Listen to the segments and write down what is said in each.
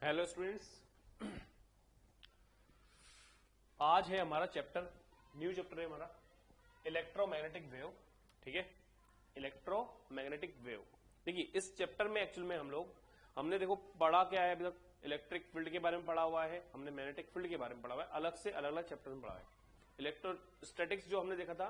Hello students, आज है हमारा चैप्टर, न्यू चैप्टर है हमारा इलेक्ट्रोमैग्नेटिक वेव। ठीक है, इलेक्ट्रोमैग्नेटिक वेव। देखिए इस चैप्टर में एक्चुअल में हमने देखो पढ़ा क्या है अभी तक। इलेक्ट्रिक फील्ड के बारे में पढ़ा हुआ है, हमने मैग्नेटिक फील्ड के बारे में पढ़ा हुआ है, अलग से अलग अलग चैप्टर में पढ़ा है। इलेक्ट्रोस्टैटिक्स जो हमने देखा था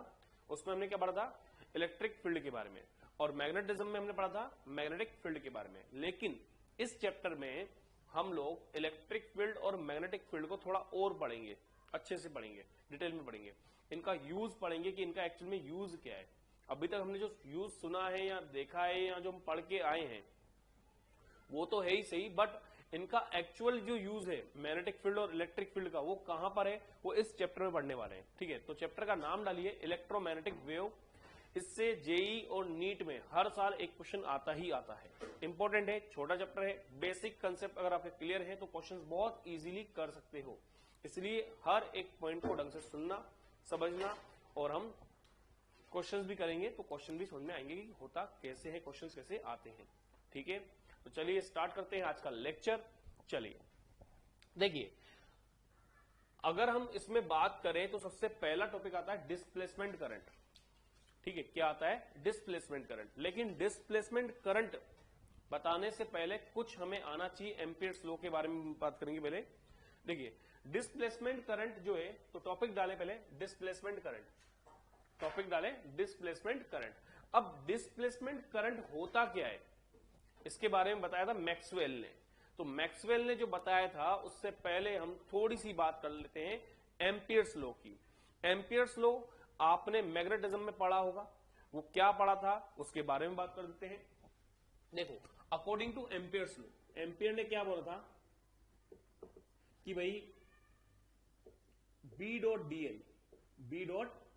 उसमें हमने क्या पढ़ा था, इलेक्ट्रिक फील्ड के बारे में, और मैग्नेटिज्म में हमने पढ़ा था मैग्नेटिक फील्ड के बारे में। लेकिन इस चैप्टर में हम लोग इलेक्ट्रिक फील्ड और मैग्नेटिक फील्ड को थोड़ा और पढ़ेंगे, अच्छे से पढ़ेंगे, डिटेल में पढ़ेंगे, इनका यूज पढ़ेंगे कि इनका एक्चुअल में यूज क्या है। अभी तक हमने जो यूज सुना है या देखा है या जो हम पढ़ के आए हैं वो तो है ही सही, बट इनका एक्चुअल जो यूज है मैग्नेटिक फील्ड और इलेक्ट्रिक फील्ड का वो कहां पर है, वो इस चैप्टर में पढ़ने वाले हैं। ठीक है, तो चैप्टर का नाम डालिए इलेक्ट्रोमैग्नेटिक वेव। इससे जेई और नीट में हर साल एक क्वेश्चन आता ही आता है, इंपॉर्टेंट है, छोटा चैप्टर है, बेसिक कंसेप्ट अगर आपके क्लियर है तो क्वेश्चंस बहुत इजीली कर सकते हो। इसलिए हर एक पॉइंट को ढंग से सुनना, समझना, और हम क्वेश्चंस भी करेंगे तो क्वेश्चन भी समझ में आएंगे कि होता कैसे है, क्वेश्चंस कैसे आते हैं। ठीक है, तो चलिए स्टार्ट करते हैं आज का लेक्चर। चलिए देखिए, अगर हम इसमें बात करें तो सबसे पहला टॉपिक आता है डिस्प्लेसमेंट करंट। ठीक है, क्या आता है, डिस्प्लेसमेंट करंट। लेकिन डिस्प्लेसमेंट करंट बताने से पहले कुछ हमें आना चाहिए, एम्पियर्स लॉ के बारे में बात करेंगे पहले। देखिए डिस्प्लेसमेंट करंट जो है, तो टॉपिक डाले पहले डिस्प्लेसमेंट करंट, टॉपिक डाले डिस्प्लेसमेंट करंट। अब डिस्प्लेसमेंट करंट होता क्या है इसके बारे में बताया था मैक्सवेल ने। तो मैक्सवेल ने जो बताया था उससे पहले हम थोड़ी सी बात कर लेते हैं एम्पियर्स लॉ की। एम्पियर्स लॉ आपने मैग्नेटिज्म में पढ़ा होगा, वो क्या पढ़ा था उसके बारे में बात कर देते हैं। देखो according to Ampere's law, Ampere ने क्या बोला था कि भाई B dot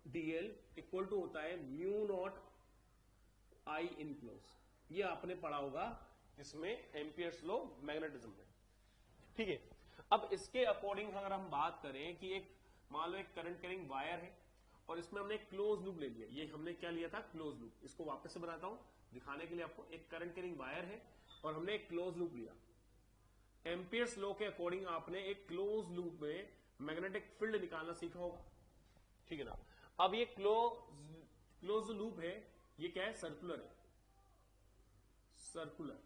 DL equal to होता है म्यू नॉट आई इनक्लोज। ये आपने पढ़ा होगा इसमें एम्पियर्स लॉ मैग्नेटिज्म में। ठीक है, अब इसके अकॉर्डिंग अगर हम बात करें कि एक मान लो एक करंट कैरिंग वायर है और इसमें हमने क्लोज लूप ले लिया। ये हमने क्या लिया था, क्लोज लूप। इसको वापस से बनाता हूं दिखाने के लिए आपको। एक करंट कैरिंग वायर है और हमने एक क्लोज लूप लिया। एम्पियर्स लॉ के अकॉर्डिंग आपने एक क्लोज लूप में मैग्नेटिक फील्ड निकालना सीखा होगा। ठीक है ना। अब ये क्लोज लूप है, ये क्या है, सर्कुलर है, सर्कुलर।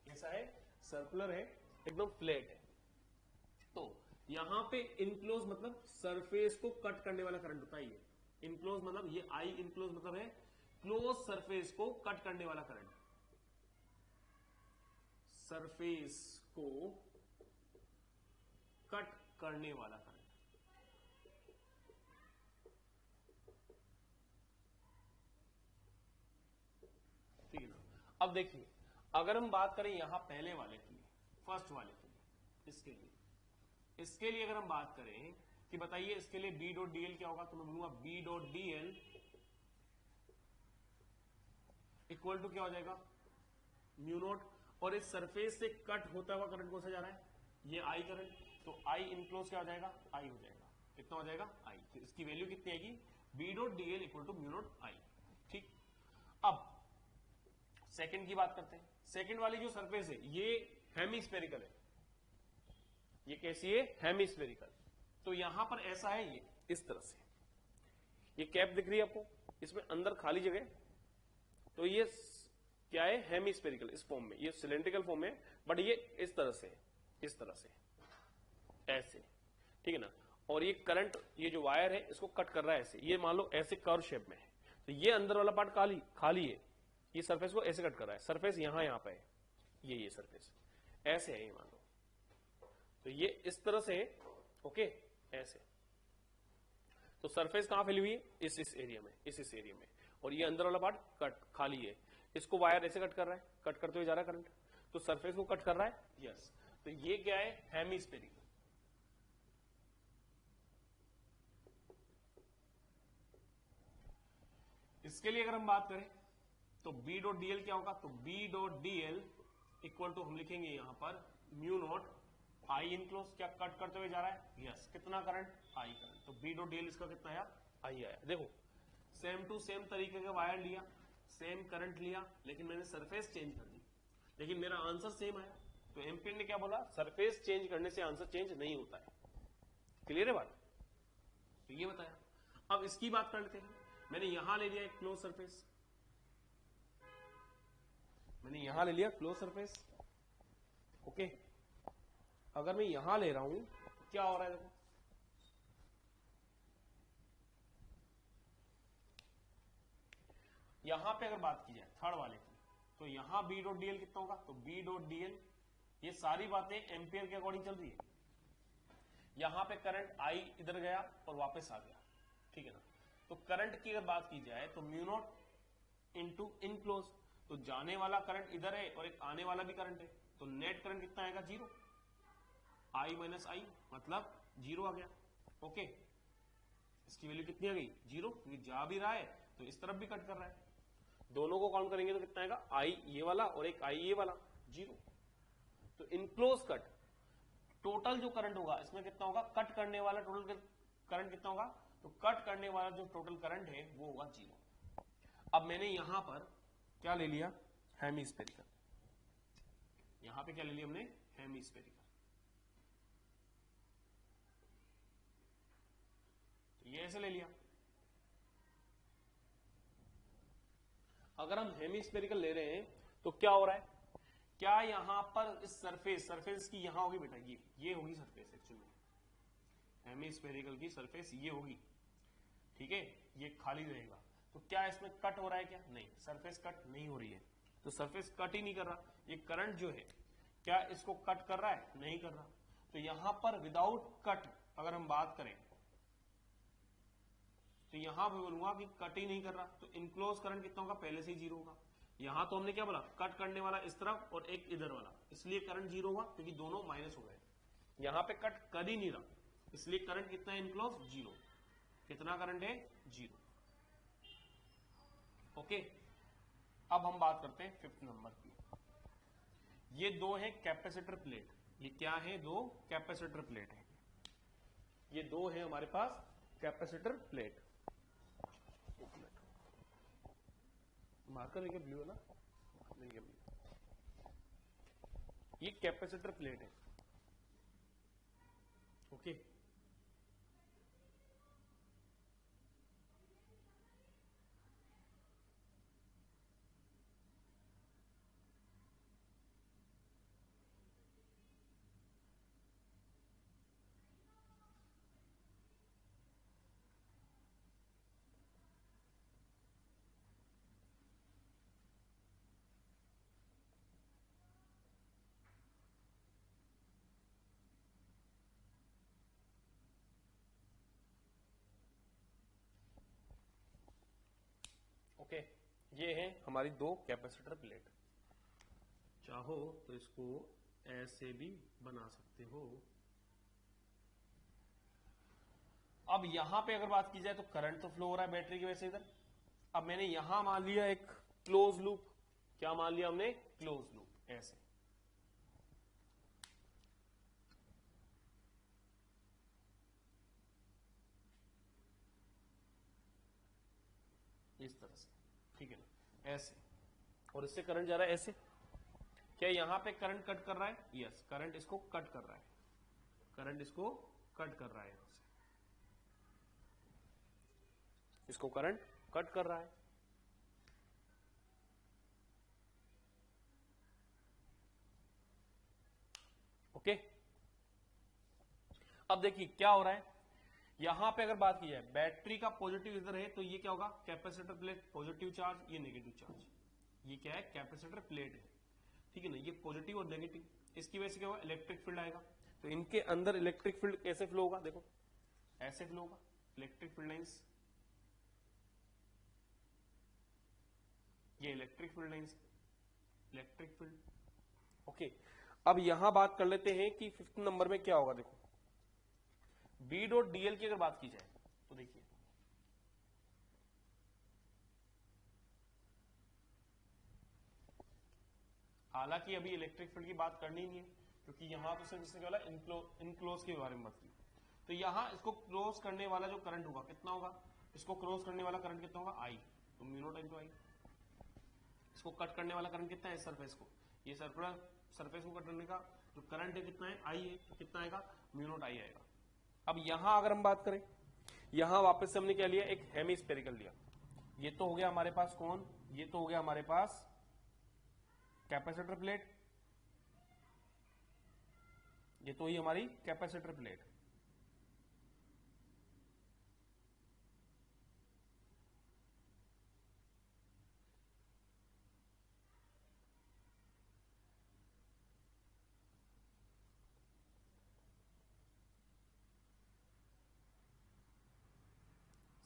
कैसा है, सर्कुलर है, एकदम फ्लैट है। तो यहां पे इनक्लोज मतलब सरफेस को कट करने वाला करंट होता है ये। इनक्लोज मतलब ये आई इनक्लोज मतलब है क्लोज सरफेस को कट करने वाला करंट, सरफेस को कट करने वाला करंट। ठीक है ना। अब देखिए अगर हम बात करें यहां पहले वाले के लिए, फर्स्ट वाले के लिए, इसके लिए अगर हम बात करें कि बताइए इसके लिए बी डॉट डीएल क्या होगा, तो मैं बोलूंगा B dot DL equal to क्या हो जाएगा, म्यू नॉट। और इस सरफेस से कट होता हुआ करंट कौन सा जा रहा है, ये आई करंट। तो आई इनक्लोज क्या हो जाएगा, आई हो जाएगा। कितना हो जाएगा, आई। तो इसकी वैल्यू कितनी आएगी, B dot DL equal to mu not I. ठीक, अब सेकंड की बात करते हैं। सेकंड वाली जो सरफेस है ये हेमीस्फेरिकल है। ये कैसी है, हेमीस्फेरिकल। तो यहां पर ऐसा है, ये इस तरह से, ये कैप दिख रही है आपको, इसमें अंदर खाली जगह, तो ये क्या है, हेमीस्फेरिकल इस फॉर्म में। ये सिलेंड्रिकल फॉर्म में, बट ये इस तरह से, इस तरह से, ऐसे। ठीक है ना। और ये करंट, ये जो वायर है इसको कट कर रहा है ऐसे। ये मान लो ऐसे कर्व शेप में है, तो ये अंदर वाला पार्ट खाली है, ये सरफेस को ऐसे कट कर रहा है। सरफेस यहां पे है, ये सरफेस ऐसे है, ये मान लो। तो ये इस तरह से है, ओके, ऐसे। तो सरफेस कहां फैली हुई है, इस एरिया में, इस एरिया में। और ये अंदर वाला पार्ट कट खाली है, इसको वायर ऐसे कट कर रहा है, कट करते हुए जा रहा है करंट, तो सरफेस को कट कर रहा है, यस। तो ये क्या है, हेमीस्फेरिकल। इसके लिए अगर हम बात करें तो बी डॉट डीएल क्या होगा, तो B dot DL equal to हम लिखेंगे यहां पर म्यू नॉट आई इनक्लोज। क्या कट करते हुए जा रहा है, यस। कितना करंट, आई करंट। तो बी डॉट डीएल इसका कितना आया, आई आया। देखो सेम टू सेम तरीके का वायर लिया, सेम करंट लिया, लेकिन मैंने सरफेस चेंज कर दी, लेकिन मेरा आंसर सेम आया। तो एम्पियर ने क्या बोला, सरफेस चेंज करने से आंसर चेंज नहीं होता है। क्लियर है बात? तो ये बताया। अब इसकी बात कर लेते हैं। मैंने यहां ले लिया एक क्लोज सरफेस, मैंने यहां ले लिया क्लोज सरफेस। ओके, अगर मैं यहां ले रहा हूं तो क्या हो रहा है, देखो यहां पे अगर बात की जाए थर्ड वाले की, तो यहां बी डॉट डीएल कितना होगा, तो बी डॉट डीएल, ये सारी बातें एम्पियर के अकॉर्डिंग चल रही है। यहां पे करंट आई इधर गया और वापस आ गया, ठीक है ना। तो करंट की अगर बात की जाए तो म्यू नॉट इंटू इनक्लोज, तो जाने वाला करंट इधर है और एक आने वाला भी करंट है, तो नेट करंट कितना आएगा, जीरो। आई माइनस आई मतलब जीरो आ गया। ओके, इसकी वैल्यू कितनी आ गई, जीरो, क्योंकि जा भी रहा है तो इस तरफ भी कट कर रहा है। दोनों को काउंट करेंगे तो कितना आएगा, आई ये वाला और एक आई ये वाला, जीरो। तो इनक्लोज कट टोटल जो करंट होगा इसमें कितना होगा, कट करने वाला टोटल करंट कितना होगा, तो कट करने वाला जो टोटल करंट है वो होगा जीरो। अब मैंने यहां पर क्या ले लिया, हेमीस्फेरिकल। यहां पे क्या ले लिया हमने, हेमीस्फेरिकल। तो ये ऐसे ले लिया। अगर हम हेमीस्फेरिकल ले रहे हैं तो क्या हो रहा है, क्या यहां पर इस सरफेस की यहां होगी बेटा, ये होगी सरफेस एक्चुअली में, हेमीस्फेरिकल की सरफेस ये होगी, ठीक है, ये खाली रहेगा। तो क्या इसमें कट हो रहा है, क्या नहीं, सरफेस कट नहीं हो रही है। तो सरफेस कट ही नहीं कर रहा, ये करंट जो है क्या इसको कट कर रहा है, नहीं कर रहा। तो यहां पर विदाउट कट अगर हम बात करें तो यहां भी बोलूंगा कि कट ही नहीं कर रहा, तो इनक्लोज करंट कितना होगा, पहले से ही जीरो होगा। यहां तो हमने क्या बोला, कट करने वाला इस तरफ और एक इधर वाला, इसलिए करंट जीरो हुआ क्योंकि दोनों माइनस हो गए। यहां पे कट कर ही नहीं रहा, इसलिए करंट कितना है, इनक्लोज जीरो। कितना करंट है, जीरो। ओके, अब हम बात करते हैं फिफ्थ नंबर की। ये दो है कैपेसिटर प्लेट, ये क्या है, दो कैपेसिटर प्लेट है। ये दो है हमारे पास कैपेसिटर प्लेट। मार्कर है क्या, ब्लू है ना, नहीं है ब्लू। ये कैपेसिटर प्लेट है। ओके, ओके, ये है हमारी दो कैपेसिटर प्लेट। चाहो तो इसको ऐसे भी बना सकते हो। अब यहां पे अगर बात की जाए तो करंट तो फ्लो हो रहा है बैटरी की वजह से इधर। अब मैंने यहां मान लिया एक क्लोज लूप, क्या मान लिया हमने, क्लोज लूप, ऐसे। इस तरह से, ठीक है ना, ऐसे, और इससे करंट जा रहा है ऐसे। क्या यहां पे करंट कट कर रहा है, यस, करंट इसको कट कर रहा है, करंट इसको कट कर रहा है, यहां से इसको करंट कट कर रहा है। ओके, अब देखिए क्या हो रहा है, यहां पे अगर बात की जाए बैटरी का पॉजिटिव इधर है तो ये क्या होगा, कैपेसिटर प्लेट पॉजिटिव चार्ज, ये नेगेटिव चार्ज। ये क्या है, कैपेसिटर प्लेट है, ठीक है ना, ये पॉजिटिव और नेगेटिव। इसकी वजह से क्या होगा, इलेक्ट्रिक फील्ड आएगा। तो इनके अंदर इलेक्ट्रिक फील्ड कैसे फ्लो होगा, देखो ऐसे फ्लो होगा, इलेक्ट्रिक फील्ड लाइंस, ये electric field lines, electric field. Okay, अब यहां बात कर लेते हैं कि फिफ्थ नंबर में क्या होगा। देखो बी डॉट डीएल की अगर बात की जाए तो देखिए हालांकि अभी इलेक्ट्रिक फील्ड की बात करनी नहीं है क्योंकि यहां तो सिर्फ इसने क्या इनक्लोज के बारे में बात की। तो यहां इसको क्लोज करने वाला जो करंट होगा कितना होगा, इसको क्लोज करने वाला करंट कितना होगा, आई, तो म्यू नॉट इनटू आई। इसको कट करने वाला करंट कितना है, सरफेस को, ये सर्कुलर सरफेस को कट करने का जो करंट है कितना है, आई है, तो कितना आएगा, म्यू नॉट आई आएगा। अब यहां अगर हम बात करें, यहां वापस से हमने क्या लिया, एक हेमीस्फेरिकल लिया। ये तो हो गया हमारे पास कौन, ये तो हो गया हमारे पास कैपेसिटर प्लेट, ये तो ही हमारी कैपेसिटर प्लेट।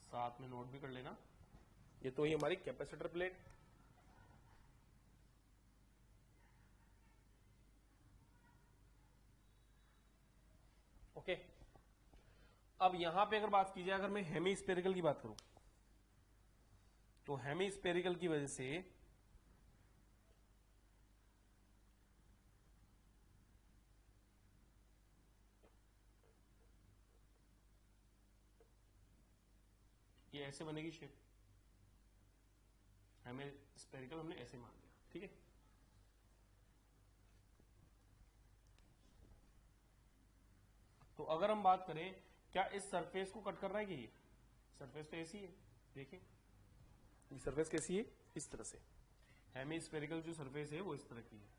साथ में नोट भी कर लेना, ये तो ही हमारी कैपेसिटर प्लेट। ओके, अब यहां पे अगर बात की जाए, अगर मैं हेमीस्फेरिकल की बात करूं, तो हेमीस्फेरिकल की वजह से ये ऐसे बनेगी शेप, हेमीस्फेरिकल हमने ऐसे मान लिया, ठीक है। तो अगर हम बात करें, क्या इस सरफेस को कट कर रहा है कि ये सरफेस तो ऐसी है, देखिए ये सरफेस कैसी है, इस तरह से। हेमीस्फेरिकल जो सरफेस है वो इस तरह की है।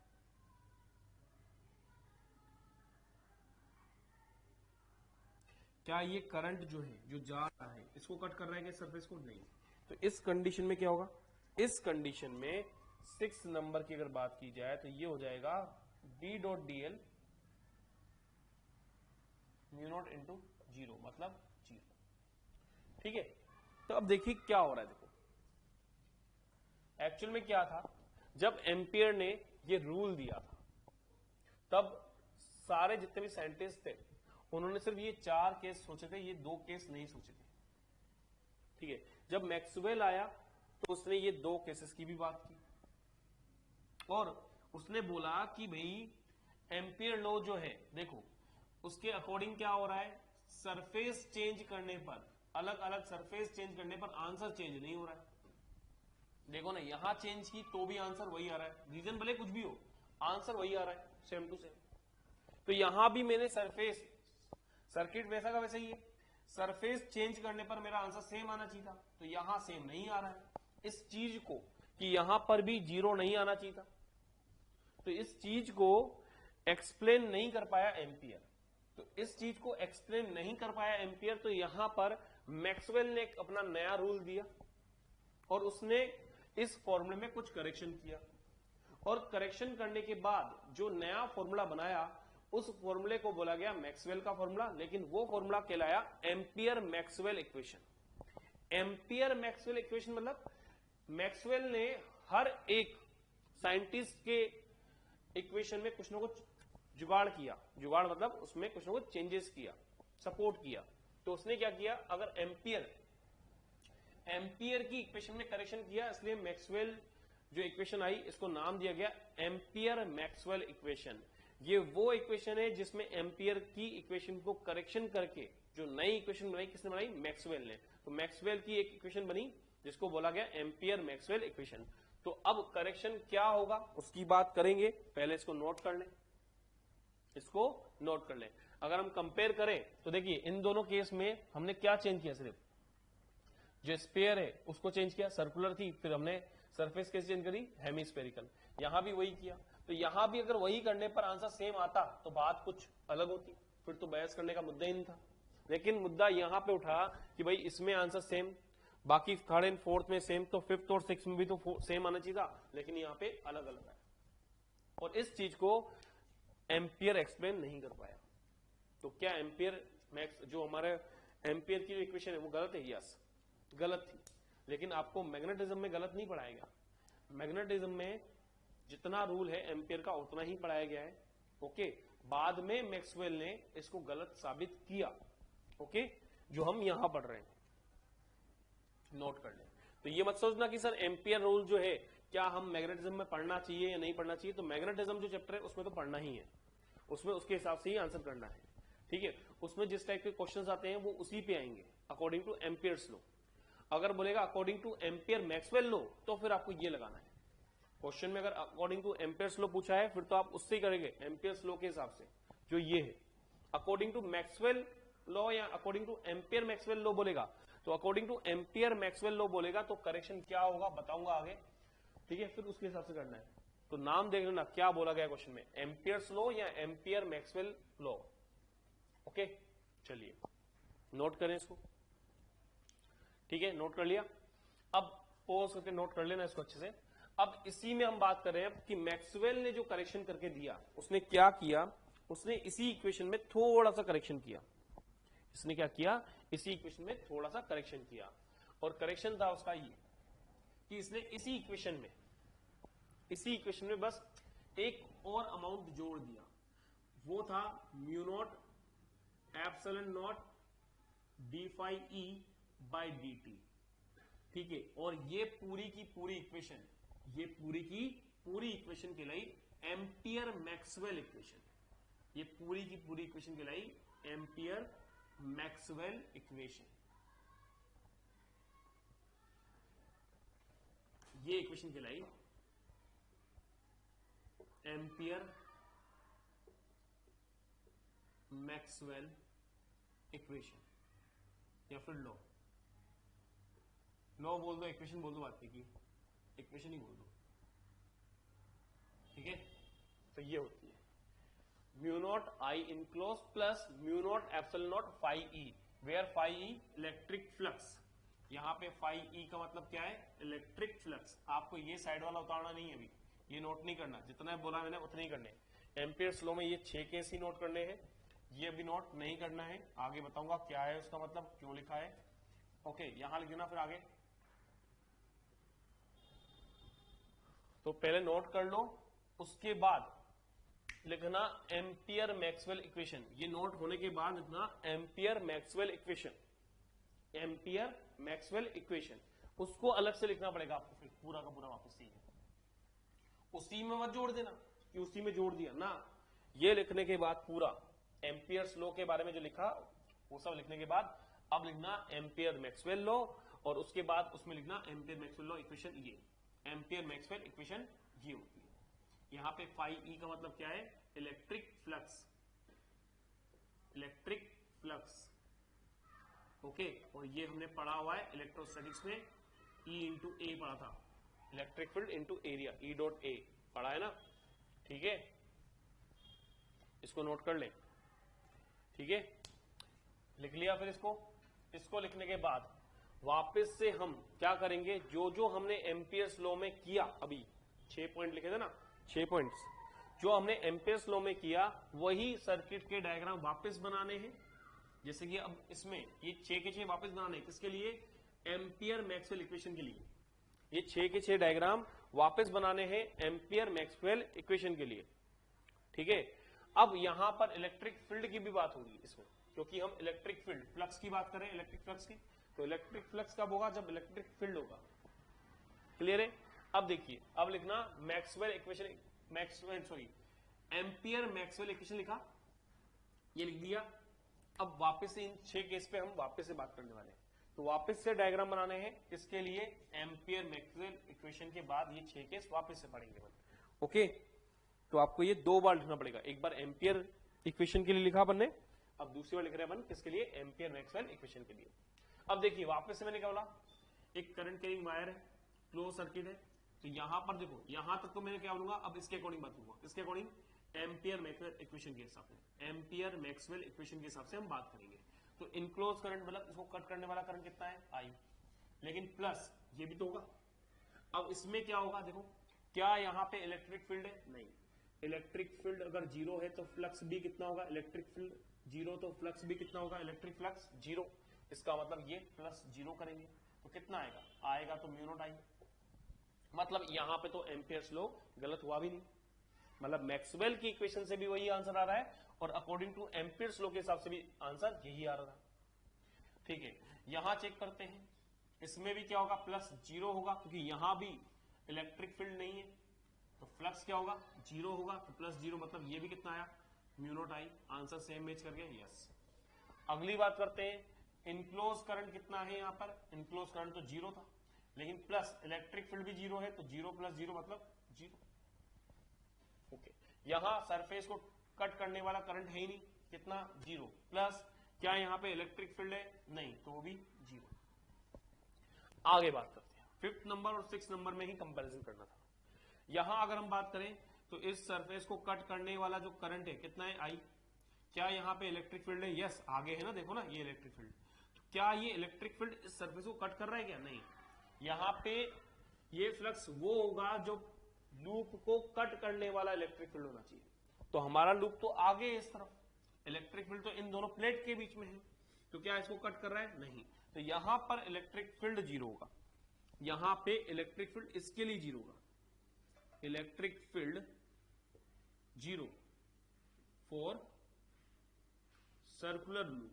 क्या ये करंट जो है, जो जा रहा है, इसको कट कर रहा है क्या सरफेस को, नहीं। तो इस कंडीशन में क्या होगा, इस कंडीशन में 6 नंबर की अगर बात की जाए तो ये हो जाएगा d dot d L mu naught into 0, मतलब 0, ठीक है। तो अब देखिए क्या हो रहा है, देखो एक्चुअल में क्या था, जब एम्पियर ने ये रूल दिया था, तब सारे जितने भी साइंटिस्ट थे उन्होंने सिर्फ ये 4 केस सोचे थे, ये 2 केस नहीं सोचे थे, ठीक है। जब मैक्सवेल आया तो उसने ये 2 केसेस की भी बात की, और उसने बोला कि भाई एम्पियर लॉ जो है, देखो उसके अकॉर्डिंग क्या हो रहा है, सरफेस चेंज करने पर, अलग अलग सरफेस चेंज करने पर आंसर चेंज नहीं हो रहा है। देखो ना, यहां चेंज की तो भी आंसर वही आ रहा है, रीजन भले कुछ भी हो, आंसर वही आ रहा है, सेम टू सेम। तो यहां भी मैंने सरफेस, सर्किट वैसा का वैसा ही है, सरफेस चेंज करने पर मेरा आंसर सेम आना चाहिए था, तो यहां सेम नहीं आ रहा है। इस चीज को कि यहां पर भी 0 नहीं आना चाहिए था, तो इस चीज को एक्सप्लेन नहीं कर पाया एम्पियर। तो इस चीज को एक्सप्लेन नहीं कर पाया एम्पियर, तो यहां पर मैक्सवेल ने अपना नया रूल दिया और उसने इस फॉर्मूले में कुछ करेक्शन किया, और करेक्शन करने के बाद जो नया फॉर्मूला बनाया, उस फॉर्मूले को बोला गया मैक्सवेल का फॉर्मूला, लेकिन वो फॉर्मूला कहलाया ampere Maxwell equation. Ampere Maxwell equation मतलब मैक्सवेल ने हर एक साइंटिस्ट के इक्वेशन में कुछ ना कुछ जुगाड़ किया, जुगाड़ मतलब उसमें कुछ ना कुछ चेंजेस किया, सपोर्ट किया। तो उसने क्या किया, अगर एम्पियर की इक्वेशन में करेक्शन किया, इसलिए मैक्सवेल जो इक्वेशन आई, इसको नाम दिया गया एम्पियर मैक्सवेल इक्वेशन। ये वो इक्वेशन है जिसमें एम्पियर की इक्वेशन को करेक्शन करके जो नई इक्वेशन बनाई, किसने बनाई, मैक्सवेल ने। तो मैक्सवेल की एक इक्वेशन बनी जिसको बोला गया एम्पियर मैक्सवेल इक्वेशन। तो अब करेक्शन क्या होगा उसकी बात करेंगे, पहले इसको नोट कर लें, इसको नोट कर लें। अगर हम कंपेयर करें तो देखिए इन दोनों केस में हमने क्या चेंज किया, सिर्फ जो स्फीयर है उसको चेंज किया, सर्कुलर थी, फिर हमने सरफेस कैसे चेंज करी, हेमीस्फेरिकल। यहां भी वही किया, तो यहां भी अगर वही करने पर आंसर सेम आता तो बात कुछ अलग होती, फिर तो बहस करने का मुद्दा ही नहीं था। लेकिन मुद्दा यहां पे उठा कि भाई इसमें आंसर सेम, बाकी 3rd एंड 4th में सेम, तो 5th और 6th में भी तो सेम आना चाहिए था, लेकिन यहां पे अलग अलग है, और इस चीज को एम्पियर एक्सप्लेन नहीं कर पाया। तो क्या एम्पियर मैक्स जो हमारे एम्पियर की जो इक्वेशन है वो गलत है, यस गलत थी, लेकिन आपको मैग्नेटिज्म में गलत नहीं पढ़ाया गया। मैग्नेटिज्म में जितना रूल है एम्पियर का उतना ही पढ़ाया गया है, ओके। बाद में मैक्सवेल ने इसको गलत साबित किया, ओके, जो हम यहां पढ़ रहे हैं, नोट कर लें। तो ये मत सोचना कि सर एम्पियर रूल जो है क्या हम मैग्नेटिज्म में पढ़ना चाहिए या नहीं पढ़ना चाहिए। तो मैग्नेटिज्म जो चैप्टर है उसमें तो पढ़ना ही है, उसमें उसके हिसाब से ही आंसर करना है, ठीक है। उसमें जिस टाइप के क्वेश्चंस आते हैं वो उसी पे आएंगे, अकॉर्डिंग टू एम्पियर्स लॉ। अगर बोलेगा according two ampere Maxwell law तो फिर आपको ये लगाना है, क्वेश्चन में अगर अकॉर्डिंग टू एम्पियर्स लॉ पूछा है फिर तो आप उससे ही करेंगे, एम्पियर्स लॉ के हिसाब से जो ये है। अकॉर्डिंग टू मैक्सवेल लॉ या according two ampere Maxwell law बोलेगा, तो according two ampere Maxwell law बोलेगा तो करेक्शन क्या होगा बताऊंगा आगे, ठीक है, फिर उसके हिसाब से करना है। तो नाम देख लेना क्या बोला गया क्वेश्चन में, एम्पियर्स लॉ या एम्पियर मैक्सवेल लॉ। ओके, चलिए नोट करें इसको, ठीक है, नोट कर लिया। अब पॉज करके नोट कर लेना इसको अच्छे से। अब इसी में हम बात कर रहे हैं कि मैक्सवेल ने जो करेक्शन करके दिया उसने क्या किया, उसने इसी इक्वेशन में थोड़ा सा करेक्शन किया। इसने क्या किया, इसी इक्वेशन में थोड़ा सा करेक्शन किया, और करेक्शन था उसका ये कि इसने इसी इक्वेशन में बस एक और अमाउंट जोड़ दिया, वो था mu not epsilon not D phi E by D T, ठीक है। और ये पूरी की पूरी इक्वेशन, ये पूरी की पूरी इक्वेशन कहलाई एम्पियर मैक्सवेल इक्वेशन, ये पूरी की पूरी इक्वेशन कहलाई एम्पियर मैक्सवेल इक्वेशन। ये इक्वेशन कहलाई एम्पियर मैक्सवेल इक्वेशन या फिर लॉ बोल दो, इक्वेशन बोल दो, बात की इक्वेशन ही बोल दो, ठीक है। तो ये होती है mu not I enclose plus mu not epsilon not phi E, where phi E electric flux. यहां पे फाई ई का मतलब क्या है, इलेक्ट्रिक फ्लक्स। आपको ये साइड वाला उतारना नहीं है, अभी ये नोट नहीं करना, जितना बोला मैंने उतने ही करने। एम्पियर्स लॉ में ये 6 केस ही नोट करने हैं, ये भी नोट नहीं करना है, आगे बताऊंगा क्या है उसका मतलब, क्यों लिखा है। ओके, यहां लिख देना फिर आगे। तो पहले नोट कर लो, उसके बाद लिखना एम्पियर मैक्सवेल इक्वेशन। ये नोट होने के बाद लिखना ampere Maxwell equation, Ampere Maxwell equation. उसको अलग से लिखना पड़ेगा आपको फिर पूरा का पूरा वापस से। उसी में मत जोड़ देना कि उसी में जोड़ दिया ना, ये लिखने के बाद पूरा एम्पियर्स लॉ के बारे में जो लिखा वो सब लिखने के बाद अब लिखना एम्पियर मैक्सवेल लॉ, और उसके बाद उसमें लिखना एम्पियर मैक्सवेल लॉ इक्वेशन। ये एम्पियर मैक्सवेल इक्वेशन ये होती है। यहां पे फाई ई का मतलब क्या है, electric flux, electric flux. Okay, और ये हमने पढ़ा हुआ है इलेक्ट्रोस्टैटिक्स में, ई इंटू ए पढ़ा था, electric field into area, E dot A पढ़ा है ना, ठीक है। इसको नोट कर ले, ठीक है, लिख लिया। फिर इसको लिखने के बाद वापस से हम क्या करेंगे, जो जो हमने एम्पियर्स लॉ में किया, अभी 6 पॉइंट लिखे थे ना, 6 पॉइंट्स जो हमने एम्पियर्स लॉ में किया, वही सर्किट के डायग्राम वापस बनाने हैं। जैसे कि अब इसमें ये 6 के 6 वापस बनाने, किसके लिए, एम्पियर मैक्सवेल इक्वेशन के लिए। ये 6 के 6 डायग्राम वापस बनाने हैं एम्पियर मैक्सवेल इक्वेशन के लिए, ठीक है। अब यहां पर इलेक्ट्रिक फील्ड की भी बात होगी इसमें, क्योंकि हम इलेक्ट्रिक फील्ड फ्लक्स की बात करें, इलेक्ट्रिक फ्लक्स की, तो इलेक्ट्रिक फ्लक्स कब होगा, जब इलेक्ट्रिक फील्ड होगा। क्लियर है। अब देखिए, अब लिखना Maxwell equation, Ampere Maxwell equation लिखा, ये लिख दिया। अब वापस से इन 6 केस पे हम वापस से बात करने वाले हैं, तो वापस से डायग्राम बनाने हैं, किसके लिए, एम्पियर मैक्सवेल इक्वेशन के बाद ये 6 केस वापस से पढ़ेंगे। ओके, तो आपको ये 2 बार लिखना पड़ेगा, एक बार एम्पियर इक्वेशन के लिए लिखा अपन ने, अब दूसरी बार लिख रहे हैं अपन किसके लिए, एम्पियर मैक्सवेल इक्वेशन के लिए। अब देखिए वापस से मैंने क्या बोला, एक करंट कैरिंग वायर है, क्लोज सर्किट है, तो यहां पर देखो, यहां तक तो मैंने क्या बोलूंगा, अब इसके अकॉर्डिंग बात करूंगा, किसके अकॉर्डिंग, एम्पियर मैक्सवेल इक्वेशन के हिसाब से, एम्पियर मैक्सवेल इक्वेशन के हिसाब से हम बात करेंगे। तो इनक्लोज करंट मतलब इसको कट करने वाला करंट कितना है, आई, लेकिन प्लस ये भी तो होगा। अब इसमें क्या होगा, देखो क्या यहां पे इलेक्ट्रिक फील्ड है, नहीं, इलेक्ट्रिक फील्ड अगर 0 है तो फ्लक्स भी कितना होगा, इलेक्ट्रिक फील्ड 0 तो फ्लक्स भी कितना होगा, इलेक्ट्रिक फ्लक्स 0। इसका मतलब ये प्लस 0 करेंगे तो कितना आएगा तो म्यू नॉट आई। मतलब यहां पे तो एम्पियर्स लॉ गलत हुआ भी नहीं, मतलब मैक्सवेल की इक्वेशन से भी वही आंसर आ रहा है और अकॉर्डिंग टू एम्पियर्स लॉ के हिसाब से भी आंसर यही आ रहा है, ठीक है। यहां चेक करते हैं, इसमें भी क्या होगा, प्लस 0 होगा, क्योंकि यहां भी इलेक्ट्रिक फील्ड नहीं है, तो फ्लक्स क्या होगा, 0 होगा, तो प्लस 0 मतलब ये भी कितना आया, mu not I. Answer same match कर गया, यस। अगली बात करते हैं, इनक्लोज करंट कितना है, यहां पर इनक्लोज करंट तो 0 था, लेकिन प्लस इलेक्ट्रिक फील्ड भी 0 है, तो 0 प्लस 0 मतलब जीरो। ओके, यहां सरफेस को कट करने वाला करंट है ही नहीं, कितना, जीरो। प्लस क्या यहां पे इलेक्ट्रिक फील्ड है, नहीं, तो वो भी जीरो। आगे बात करते हैं, फिफ्थ नंबर और सिक्स नंबर में ही कंपैरिजन करना था। यहां अगर हम बात करें तो इस सरफेस को कट करने वाला जो करंट है कितना है, आई। क्या यहां पे इलेक्ट्रिक फील्ड है, यस, आगे है ना, देखो ना ये इलेक्ट्रिक फील्ड। तो क्या ये इलेक्ट्रिक फील्ड इस सरफेस को कट कर रहा है क्या, नहीं। यहां पे ये फ्लक्स वो होगा जो लूप को कट करने वाला इलेक्ट्रिक फील्ड होना चाहिए। तो हमारा लूप तो आगे है इस तरफ, इलेक्ट्रिक फील्ड तो इन दोनों प्लेट के बीच में है, तो क्या इसको कट कर रहा है, नहीं। तो यहां पर इलेक्ट्रिक फील्ड जीरो होगा, यहां पे इलेक्ट्रिक फील्ड इसके लिए जीरो होगा, electric field zero for circular loop,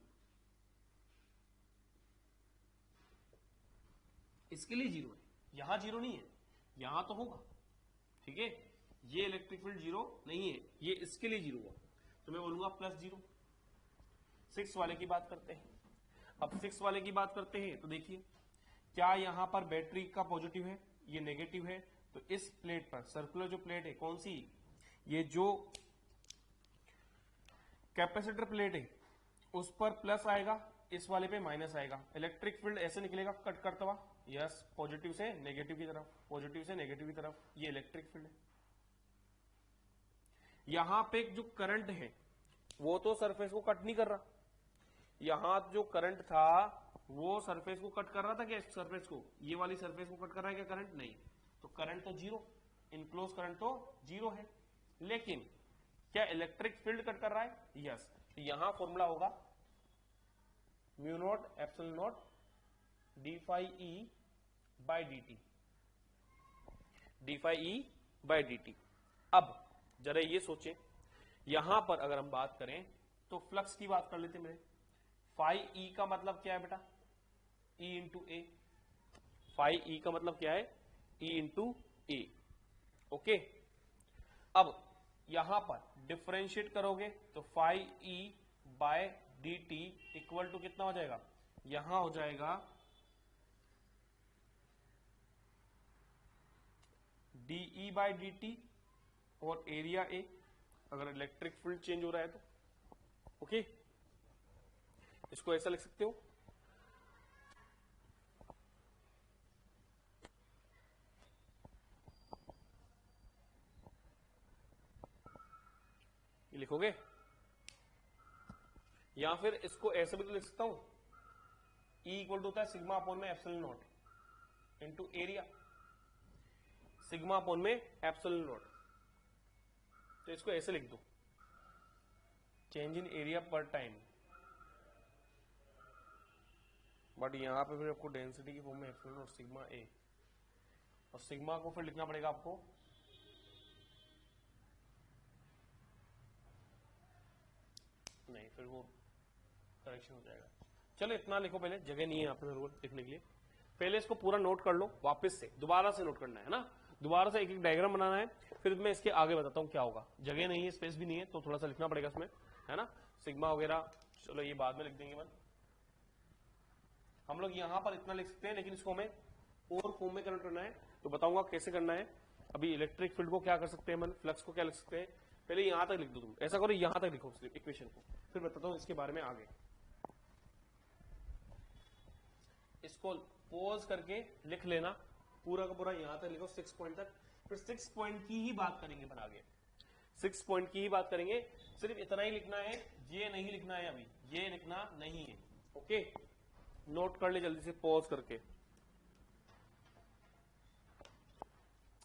इसके लिए जीरो है, यहां जीरो नहीं है, यहां तो होगा, ठीक है। ये इलेक्ट्रिक फील्ड जीरो नहीं है, ये इसके लिए जीरो हुआ, तो मैं बोलूंगा प्लस जीरो। सिक्स वाले की बात करते हैं। अब सिक्स वाले की बात करते हैं तो देखिए, क्या यहां पर बैटरी का पॉजिटिव है, ये नेगेटिव है, तो इस प्लेट पर, सर्कुलर जो प्लेट है, कौन सी, ये जो कैपेसिटर प्लेट है, उस पर प्लस आएगा, इस वाले पे माइनस आएगा। इलेक्ट्रिक फील्ड ऐसे निकलेगा कट करता हुआ, यस, पॉजिटिव से नेगेटिव की तरफ, पॉजिटिव से नेगेटिव की तरफ, ये इलेक्ट्रिक फील्ड है। यहां पे जो करंट है वो तो सरफेस को कट नहीं कर रहा, यहां जो करंट था वो सरफेस को कट कर रहा था क्या, इस सरफेस को, ये वाली सरफेस को कट कर रहा है क्या करंट, नहीं। तो करंट तो जीरो, इनक्लोज करंट तो जीरो है, लेकिन क्या इलेक्ट्रिक फील्ड कट कर रहा है, यस। तो यहां फॉर्मूला होगा mu not epsilon not D phi E by D T, D phi E by D T. अब जरा ये सोचें, यहां पर अगर हम बात करें तो फ्लक्स की बात कर लेते मेरे, फाई ई का मतलब क्या है बेटा, ई इंटू ए, फाई ई का मतलब क्या है, ई इंटू ए, ओके। अब यहां पर डिफरेंशिएट करोगे तो phi E by D T equal to कितना हो जाएगा, यहां हो जाएगा डीई बाय डी टी और एरिया ए, अगर इलेक्ट्रिक फील्ड चेंज हो रहा है तो, ओके। इसको ऐसा लिख सकते हो, ये लिखोगे, या फिर इसको ऐसे भी तो लिख सकता हूं, E इक्वल टू होता है सिग्मा अपॉन में epsilon not into area, sigma upon में एप्सिलॉन नॉट, तो इसको ऐसे लिख दो, चेंज इन एरिया पर टाइम, बट यहां पे फिर आपको डेंसिटी की फॉर्म में एप्सिलॉन नॉट सिग्मा ए, और सिग्मा को फिर लिखना पड़ेगा आपको नहीं, फिर वो करेक्शन हो जाएगा। चलो इतना लिखो, पहले जगह नहीं है यहाँ पे मेरे को लिखने के लिए, पहले इसको पूरा नोट कर लो, वापस से दोबारा से नोट करना है ना, दोबारा से एक एक डायग्राम बनाना है, फिर मैं इसके आगे बताता हूँ क्या होगा। जगह नहीं है, स्पेस भी नहीं है, तो थोड़ा सा लिखना पड़ेगा इसमें, है ना, सिग्मा वगैरह, चलो ये बाद में लिख देंगे मन। हम लोग यहाँ पर इतना लिख सकते हैं, लेकिन इसको हमें और फॉर्म में कन्वर्ट करना है, तो बताऊंगा कैसे करना है। अभी इलेक्ट्रिक फील्ड को क्या कर सकते हैं मन, फ्लक्स को क्या लिख सकते हैं, पहले यहां तक लिख दो तुम, ऐसा करो यहां तक लिखो इक्वेशन को, फिर बताता हूं इसके बारे में आगे। इसको पॉज करके लिख लेना, पूरा का पूरा यहां तक लिखो 6 पॉइंट तक, फिर 6 पॉइंट की ही बात करेंगे पर आगे, 6 पॉइंट की ही बात करेंगे, सिर्फ इतना ही लिखना है, ये नहीं लिखना है, अभी ये लिखना नहीं है, ओके। नोट कर ले जल्दी से, पॉज करके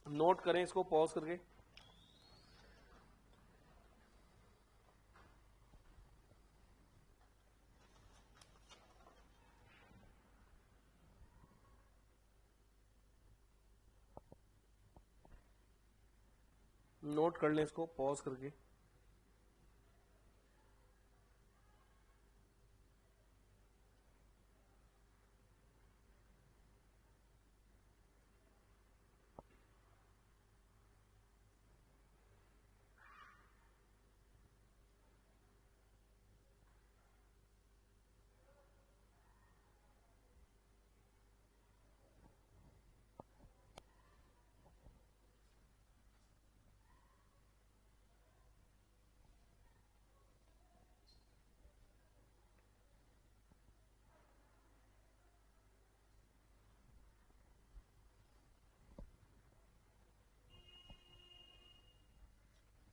नोट करें इसको, पॉज करके। नोट कर लें इसको, पॉज करके।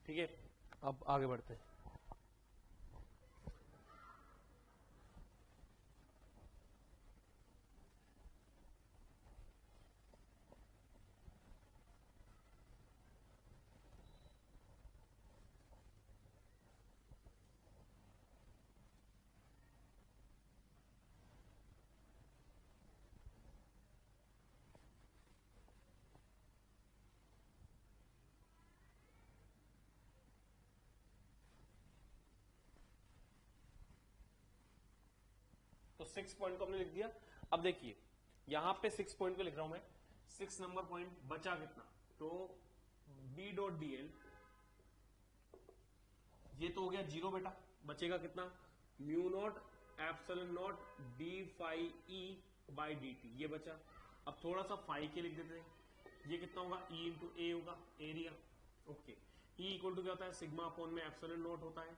ठीक है, अब आगे बढ़ते हैं। तो 6 पॉइंट को हमने लिख दिया। अब देखिए यहां पे 6 पॉइंट को लिख रहा हूं मैं, 6 नंबर पॉइंट बचा कितना, तो बी डॉट डी एल, ये तो हो गया 0 बेटा, बचेगा कितना, mu not epsilon not D phi E by D T, ये बचा। अब थोड़ा सा फाई के लिख देते हैं, ये कितना होगा, ई इंटू ए होगा, area. Okay, E equal to क्या होता है, सिग्मा अपॉन में एप्सिलॉन नॉट होता है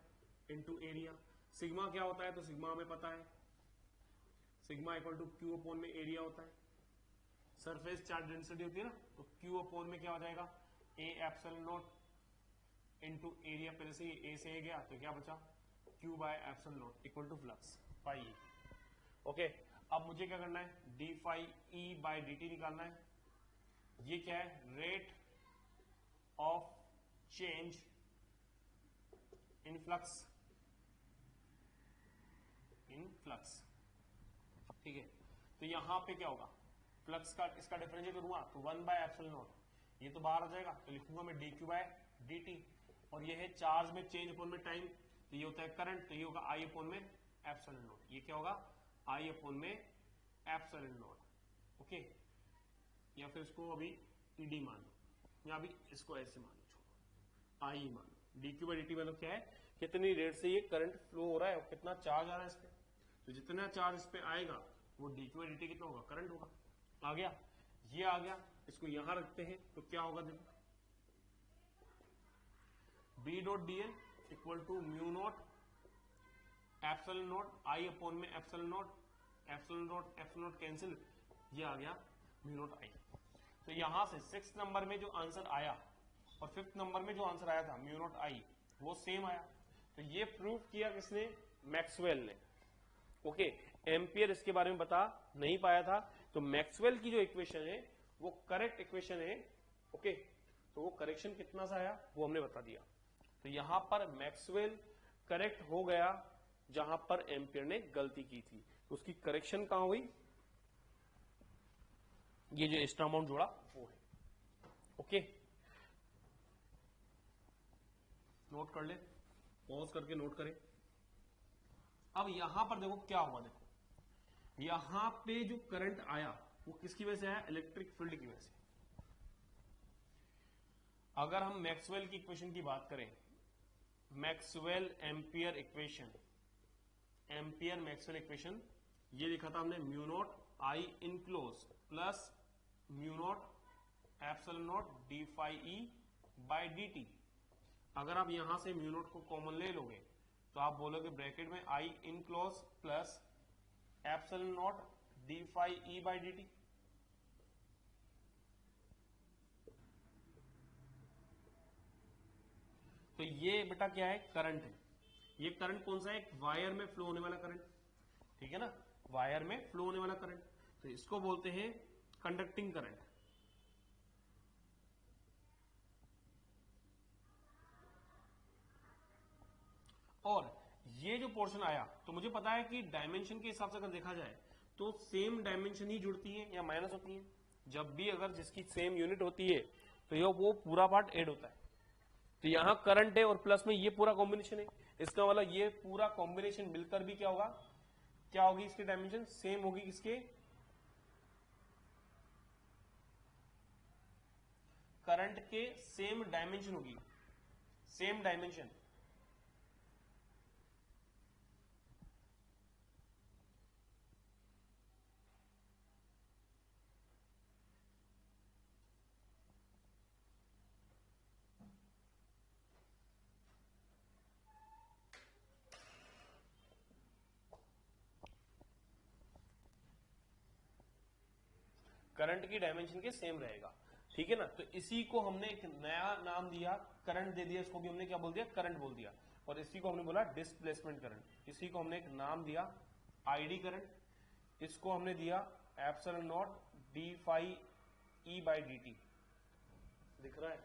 इंटू एरिया। सिग्मा क्या होता है, तो सिग्मा हमें पता है, sigma equal to Q upon में एरिया होता है। सरफेस चार्ज डेंसिटी होती है ना, तो क्यू अपॉन में क्या हो जाएगा, A epsilon not into area, पहले से ए से ए गया तो क्या बचा, Q by epsilon not equal to flux phi E. Okay, अब मुझे क्या करना है, D phi E by D T निकालना है। ये क्या है, rate of change in flux, in flux, ठीक है। तो यहां पे क्या होगा, फ्लक्स का इसका डिफरेंशिएट करूंगा तो 1 बाय एप्सिलॉन नॉट, ये तो बाहर आ जाएगा, तो लिखूंगा मैं D Q by D T. और ये है चार्ज में चेंज अपॉन में टाइम, तो ये होता है करंट, तो ये होगा आई अपॉन में एप्सिलॉन नॉट। ये क्या होगा, आई अपॉन में एप्सिलॉन नॉट। ओके, या फिर इसको अभी ईडी मान लो, या अभी इसको ऐसे मान लो, छोड़ो आई मान लो। D q by D T मतलब क्या है, कितनी रेट से ये करंट फ्लो हो रहा है और कितना चार्ज आ रहा है इस पे, तो जितना चार्ज इस पे आएगा वो D q by D T कितना होगा, करंट होगा। आ गया, ये आ गया, इसको यहां रखते हैं तो क्या होगा, देखो B dot d l equal to mu not epsilon naught I upon में epsilon naught, epsilon naught cancel, ये आ गया म्यू नॉट आई। तो यहां से 6 नंबर में जो आंसर आया और 5th नंबर में जो आंसर आया था म्यू नॉट आई, वो सेम आया। तो ये प्रूव किया किसने, मैक्सवेल ने। ओके, एम्पियर इसके बारे में बता नहीं पाया था, तो मैक्सवेल की जो इक्वेशन है वो करेक्ट इक्वेशन है। ओके, तो वो करेक्शन कितना सा आया वो हमने बता दिया। तो यहां पर मैक्सवेल करेक्ट हो गया जहां पर एम्पियर ने गलती की थी, तो उसकी करेक्शन कहां हुई, ये जो एक्स्ट्रा अमाउंट जोड़ा वो है। ओके, नोट कर ले, पॉज करके नोट करें। अब यहां पर देखो क्या हुआ, देखो यहां पे जो करंट आया वो किसकी वजह से आया, इलेक्ट्रिक फील्ड की वजह से। अगर हम मैक्सवेल की इक्वेशन की बात करें, Maxwell Ampere equation, Ampere Maxwell equation, ये लिखा था हमने mu not I enclose plus mu not epsilon not D phi E by D T. अगर आप यहां से म्यू नॉट को कॉमन ले लोगे तो आप बोलोगे ब्रैकेट में I enclose plus epsilon not D phi E by D T. तो ये बेटा क्या है, करंट है। ये करंट कौन सा है, एक वायर में फ्लो होने वाला करंट, ठीक है ना, वायर में फ्लो होने वाला करंट, तो इसको बोलते हैं कंडक्टिंग करंट। और ये जो पोर्शन आया, तो मुझे पता है कि डायमेंशन के हिसाब से अगर देखा जाए तो सेम डायमेंशन ही जुड़ती है या माइनस होती है। जब भी अगर जिसकी सेम यूनिट होती है तो ये वो पूरा पार्ट ऐड होता है। तो यहां करंट है और प्लस में ये पूरा कॉम्बिनेशन है, इसका मतलब ये पूरा कॉम्बिनेशन मिलकर भी क्या होगा, क्या होगी इसकी डायमेंशन, सेम होगी किसके, करंट के सेम डायमेंशन होगी, सेम डायमेंशन। करंट की डायमेंशन के सेम रहेगा, ठीक है ना। तो इसी को हमने एक नया नाम दिया, करंट दे दिया, इसको भी हमने क्या बोल दिया, करंट बोल दिया। और इसी को हमने बोला डिस्प्लेसमेंट करंट। इसी को हमने एक नाम दिया आईडी करंट, इसको हमने दिया epsilon not D phi E by D T. दिख रहा है?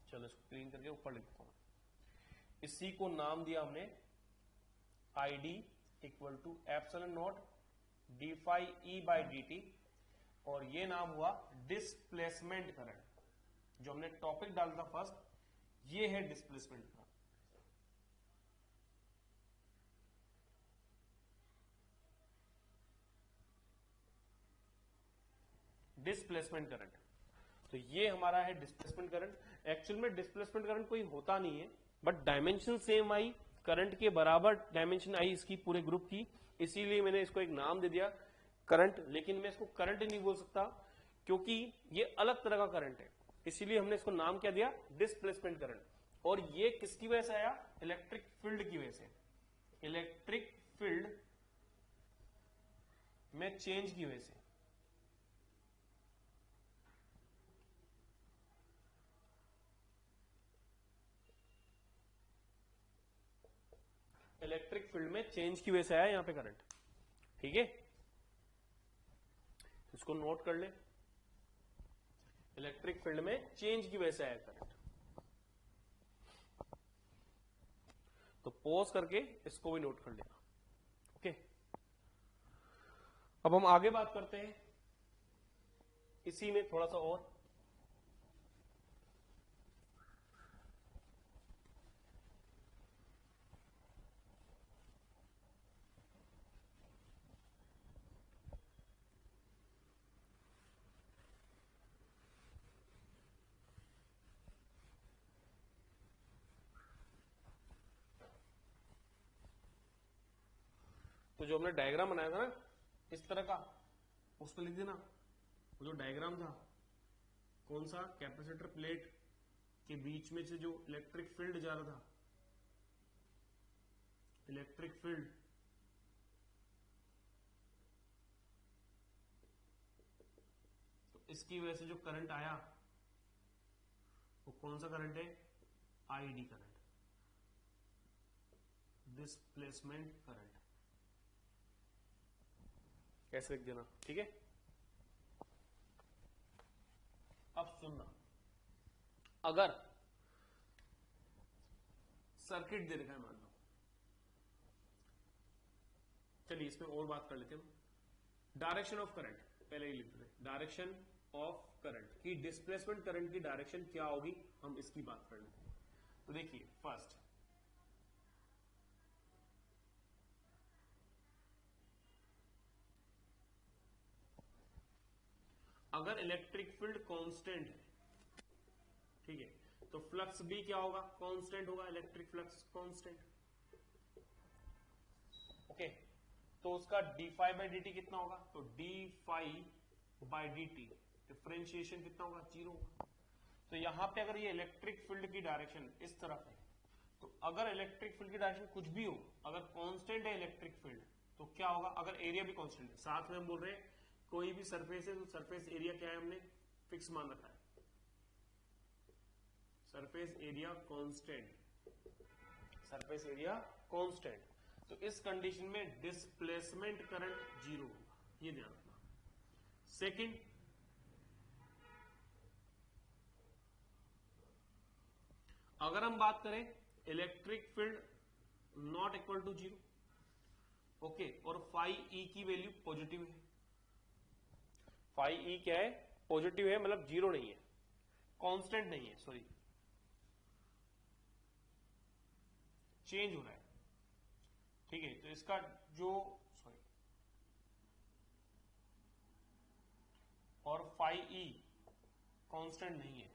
चलो इसको क्लीन करके ऊपर लिखता हूं। इसी को नाम दिया हमने ID equal to epsilon not D phi E by D T, और ये नाम हुआ डिस्प्लेसमेंट करंट। जो हमने टॉपिक डाला था फर्स्ट, ये है डिस्प्लेसमेंट का। डिस्प्लेसमेंट करंट, तो ये हमारा है डिस्प्लेसमेंट करंट। एक्चुअल में डिस्प्लेसमेंट करंट कोई होता नहीं है, but dimension same I, current के बराबर डायमेंशन आई इसकी पूरे ग्रुप की, इसीलिए मैंने इसको एक नाम दे दिया करंट। लेकिन मैं इसको करंट नहीं बोल सकता क्योंकि ये अलग तरह का करंट है, इसीलिए हमने इसको नाम क्या दिया, डिस्प्लेसमेंट करंट। और ये किसकी वजह से आया, इलेक्ट्रिक फील्ड की वजह से, इलेक्ट्रिक फील्ड में चेंज की वजह से। इलेक्ट्रिक फील्ड में चेंज की वजह से आया यहां पे करंट। ठीक है, इसको नोट कर ले, इलेक्ट्रिक फील्ड में चेंज की वजह से आया करंट। तो पॉज करके इसको भी नोट कर लेना। ओके, अब हम आगे बात करते हैं इसी में थोड़ा सा और। तो जो हमने डायग्राम बनाया था ना इस तरह का, उस पर लिख देना। वो जो डायग्राम था कौन सा, कैपेसिटर प्लेट के बीच में से जो इलेक्ट्रिक फील्ड जा रहा था, इलेक्ट्रिक फील्ड, तो इसकी वजह से जो करंट आया वो कौन सा करंट है, आईडी करंट, डिस्प्लेसमेंट करंट। कैसे लिख देना, ठीक है। अब सुनना, अगर सर्किट दे रखा है मान लो, चलिए इसमें और बात कर लेते हैं। डायरेक्शन ऑफ करंट पहले ही लिख देते, डायरेक्शन ऑफ करंट की, डिस्प्लेसमेंट करंट की डायरेक्शन क्या होगी, हम इसकी बात कर लेते हैं। तो देखिए फर्स्ट, अगर इलेक्ट्रिक फील्ड कांस्टेंट है, ठीक है, तो फ्लक्स भी क्या होगा, कांस्टेंट होगा, इलेक्ट्रिक फ्लक्स कांस्टेंट। ओके, तो उसका D phi by D T कितना होगा, तो D phi by D T differentiation कितना होगा, 0 होगा। तो यहां पे अगर ये इलेक्ट्रिक फील्ड की डायरेक्शन इस तरफ है, तो अगर इलेक्ट्रिक फील्ड की डायरेक्शन कुछ भी हो, अगर कांस्टेंट है इलेक्ट्रिक फील्ड, तो क्या होगा, अगर एरिया भी कांस्टेंट है, साथ में हम बोल रहे हैं कोई भी सरफेस है तो सरफेस एरिया क्या है, हमने फिक्स मान रखा है, surface area constant, surface area constant. तो इस कंडीशन में डिस्प्लेसमेंट करंट 0 होगा, ये ध्यान रखना। सेकंड, अगर हम बात करें electric field not equal to 0, okay, और फाई ई की वैल्यू पॉजिटिव है, फाई ई क्या है, पॉजिटिव है, मतलब 0 नहीं है, कांस्टेंट नहीं है, सॉरी चेंज हो रहा है, ठीक है। तो इसका जो, सॉरी, और फाई ई कांस्टेंट नहीं है,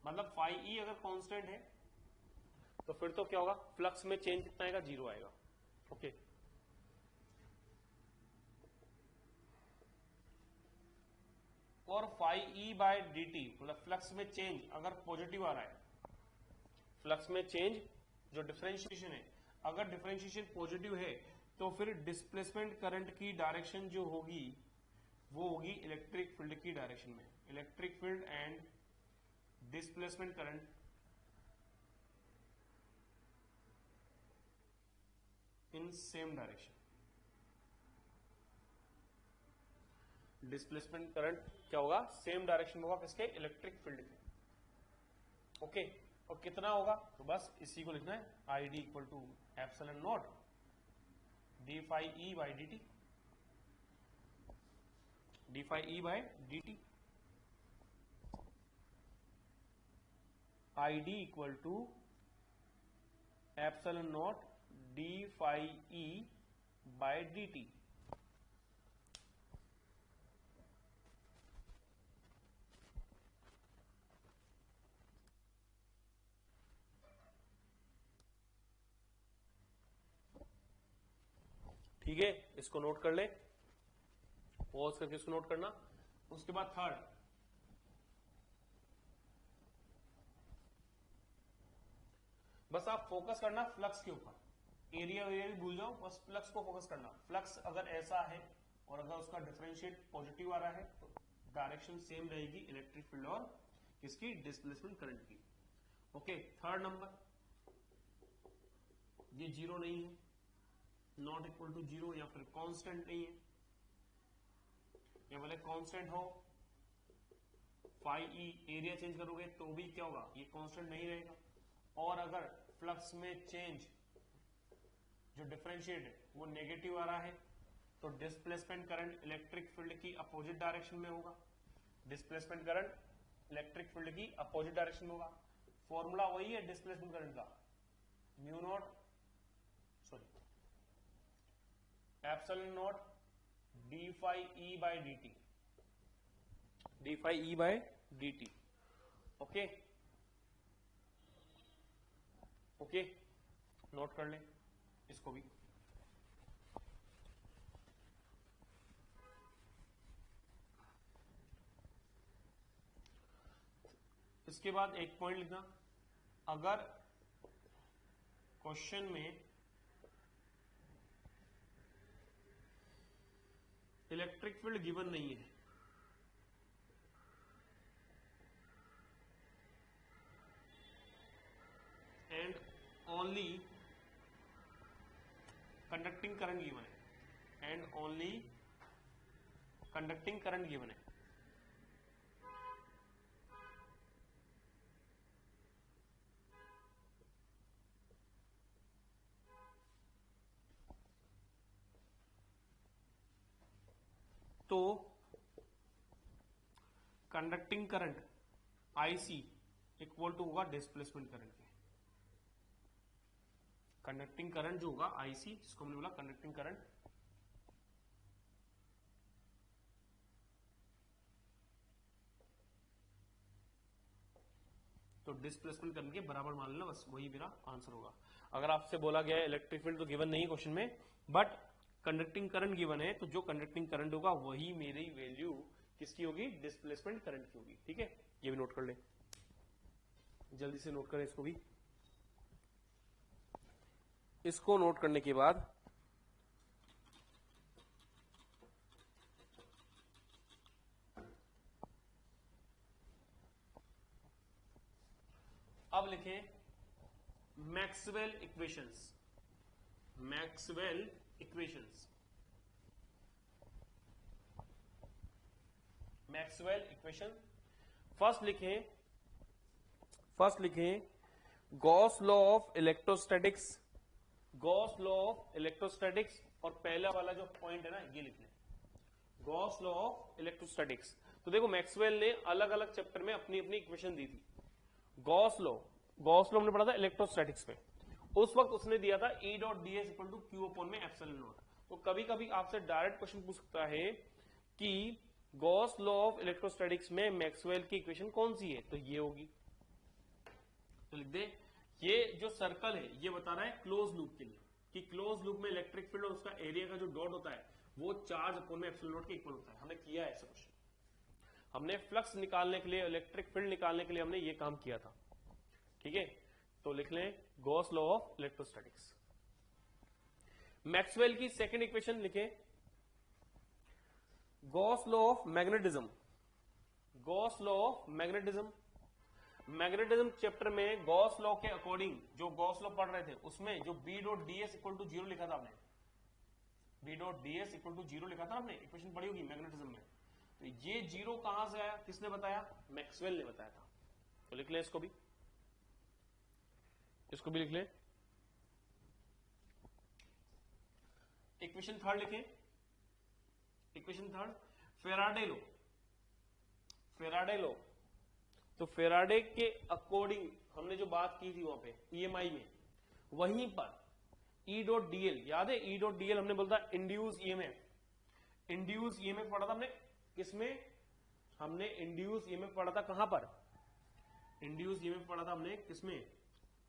मतलब फाई ई अगर कांस्टेंट है तो फिर तो क्या होगा, फ्लक्स में चेंज कितना आएगा, 0 आएगा। ओके, और phi E by D T, मतलब फ्लक्स में चेंज अगर पॉजिटिव आ रहा है, फ्लक्स में चेंज जो डिफरेंशिएशन है, अगर डिफरेंशिएशन पॉजिटिव है, तो फिर डिस्प्लेसमेंट करंट की डायरेक्शन जो होगी वो होगी इलेक्ट्रिक फील्ड की डायरेक्शन में। Electric field and displacement current in same direction. Displacement current क्या होगा, सेम डायरेक्शन में होगा, किसके, इलेक्ट्रिक फील्ड के। ओके, और कितना होगा, तो बस इसी को लिखना है, I D equal to epsilon not D phi E by D T, D phi E by D T. I D equal to epsilon not D phi E by D T. ठीक है, इसको नोट कर ले, pause करके इसको note करना। उसके बाद थर्ड, बस आप फोकस करना फ्लक्स के ऊपर, एरिया भी भूल जाओ, बस फ्लक्स को फोकस करना। फ्लक्स अगर ऐसा है और अगर उसका डिफरेंशिएट पॉजिटिव आ रहा है तो डायरेक्शन सेम रहेगी इलेक्ट्रिक फील्ड और किसकी, डिस्प्लेसमेंट करंट की। ओके, थर्ड नंबर, ये जीरो नहीं है, नॉट इक्वल टू जीरो, या फिर कांस्टेंट नहीं है, या बोले कांस्टेंट हो, फाई ई एरिया चेंज करोगे तो भी क्या होगा, ये कांस्टेंट नहीं रहेगा। और अगर फ्लक्स में चेंज जो डिफरेंशिएट है वो नेगेटिव आ रहा है तो डिस्प्लेसमेंट करंट इलेक्ट्रिक फील्ड की अपोजिट डायरेक्शन में होगा। डिस्प्लेसमेंट करंट इलेक्ट्रिक फील्ड की अपोजिट डायरेक्शन में होगा। फॉर्मूला वही है डिस्प्लेसमेंट करंट का, mu not epsilon not D phi E by D T, D phi E by D T. Okay okay, note कर ले इसको भी। इसके बाद एक पॉइंट लिखना, अगर क्वेश्चन में इलेक्ट्रिक फील्ड गिवन नहीं है and only conducting current given है, and only conducting current given है, तो conducting current IC equal to होगा डिस्प्लेसमेंट करंट के। कंडक्टिंग करंट जो होगा आईसी, जिसको हमने बोला कंडक्टिंग करंट, तो डिस्प्लेसमेंट करंट के बराबर मान लेना, बस वही मेरा आंसर होगा। अगर आपसे बोला गया है इलेक्ट्रिक फील्ड तो गिवन नहीं क्वेश्चन में, बट कंडक्टिंग करंट गिवन है, तो जो कंडक्टिंग करंट होगा वही मेरी वैल्यू किसकी होगी, डिस्प्लेसमेंट करंट की होगी। ठीक है, ये भी नोट कर ले, जल्दी से नोट करें इसको भी। इसको नोट करने के बाद अब लिखें Maxwell equations. Maxwell equations, Maxwell equation. First लिखें Gauss law of electrostatics, Gauss law of electrostatics, और पहला वाला जो पॉइंट है ना ये लिख लें, गॉस लॉ ऑफ इलेक्ट्रोस्टैटिक्स। तो देखो मैक्सवेल ने अलग अलग चैप्टर में अपनी अपनी इक्वेशन दी थी। गॉस लॉ हमने पढ़ा था इलेक्ट्रोस्टैटिक्स में, उस वक्त उसने दिया था E dot D S equal to Q upon में एप्सिलॉन नॉट। तो कभी कभी आपसे डायरेक्ट क्वेश्चन पूछ सकता है कि गॉस लॉ ऑफ इलेक्ट्रोस्टैटिक्स में मैक्सवेल की इक्वेशन कौन सी है, तो ये होगी। तो लिख दे, ये जो सर्कल है ये बता रहा है क्लोज लूप के लिए कि क्लोज लूप में इलेक्ट्रिक फील्ड और उसका एरिया का जो डॉट होता है वो चार्ज अपॉन में एप्सिलॉन नॉट के इक्वल होता है। हमने किया है ऐसा क्वेश्चन, हमने फ्लक्स निकालने के लिए, इलेक्ट्रिक फील्ड निकालने के लिए हमने ये काम किया था। ठीक है, तो लिख लें Gauss law of electrostatics. Maxwell की सेकंड इक्वेशन लिखें, Gauss law of magnetism, Gauss law of magnetism. Magnetism chapter में गॉस लॉ के अकॉर्डिंग जो गॉस लॉ पढ़ रहे थे उसमें जो B dot D S equal to zero लिखा था आपने, B dot D S equal to zero लिखा था आपने, इक्वेशन पढ़ी होगी मैग्नेटिज्म में। तो ये जीरो कहां से आया, किसने बताया, मैक्सवेल ने बताया था। तो लिख लें इसको भी, इसको भी लिख लें। इक्वेशन थर्ड लिखें, इक्वेशन थर्ड फेराडे लो, फेराडे लो। तो फेराडे के अकॉर्डिंग हमने जो बात की थी वहां पे ईएमआई में, वहीं पर ई डॉट डीएल याद है, ई डॉट डीएल हमने बोला था इंड्यूस ईएमएफ, इंड्यूस ईएमएफ पढ़ा था हमने किसमें, हमने इंड्यूस ईएमएफ पढ़ा था कहां पर, इंड्यूस ईएमएफ पढ़ा था हमने किसमें,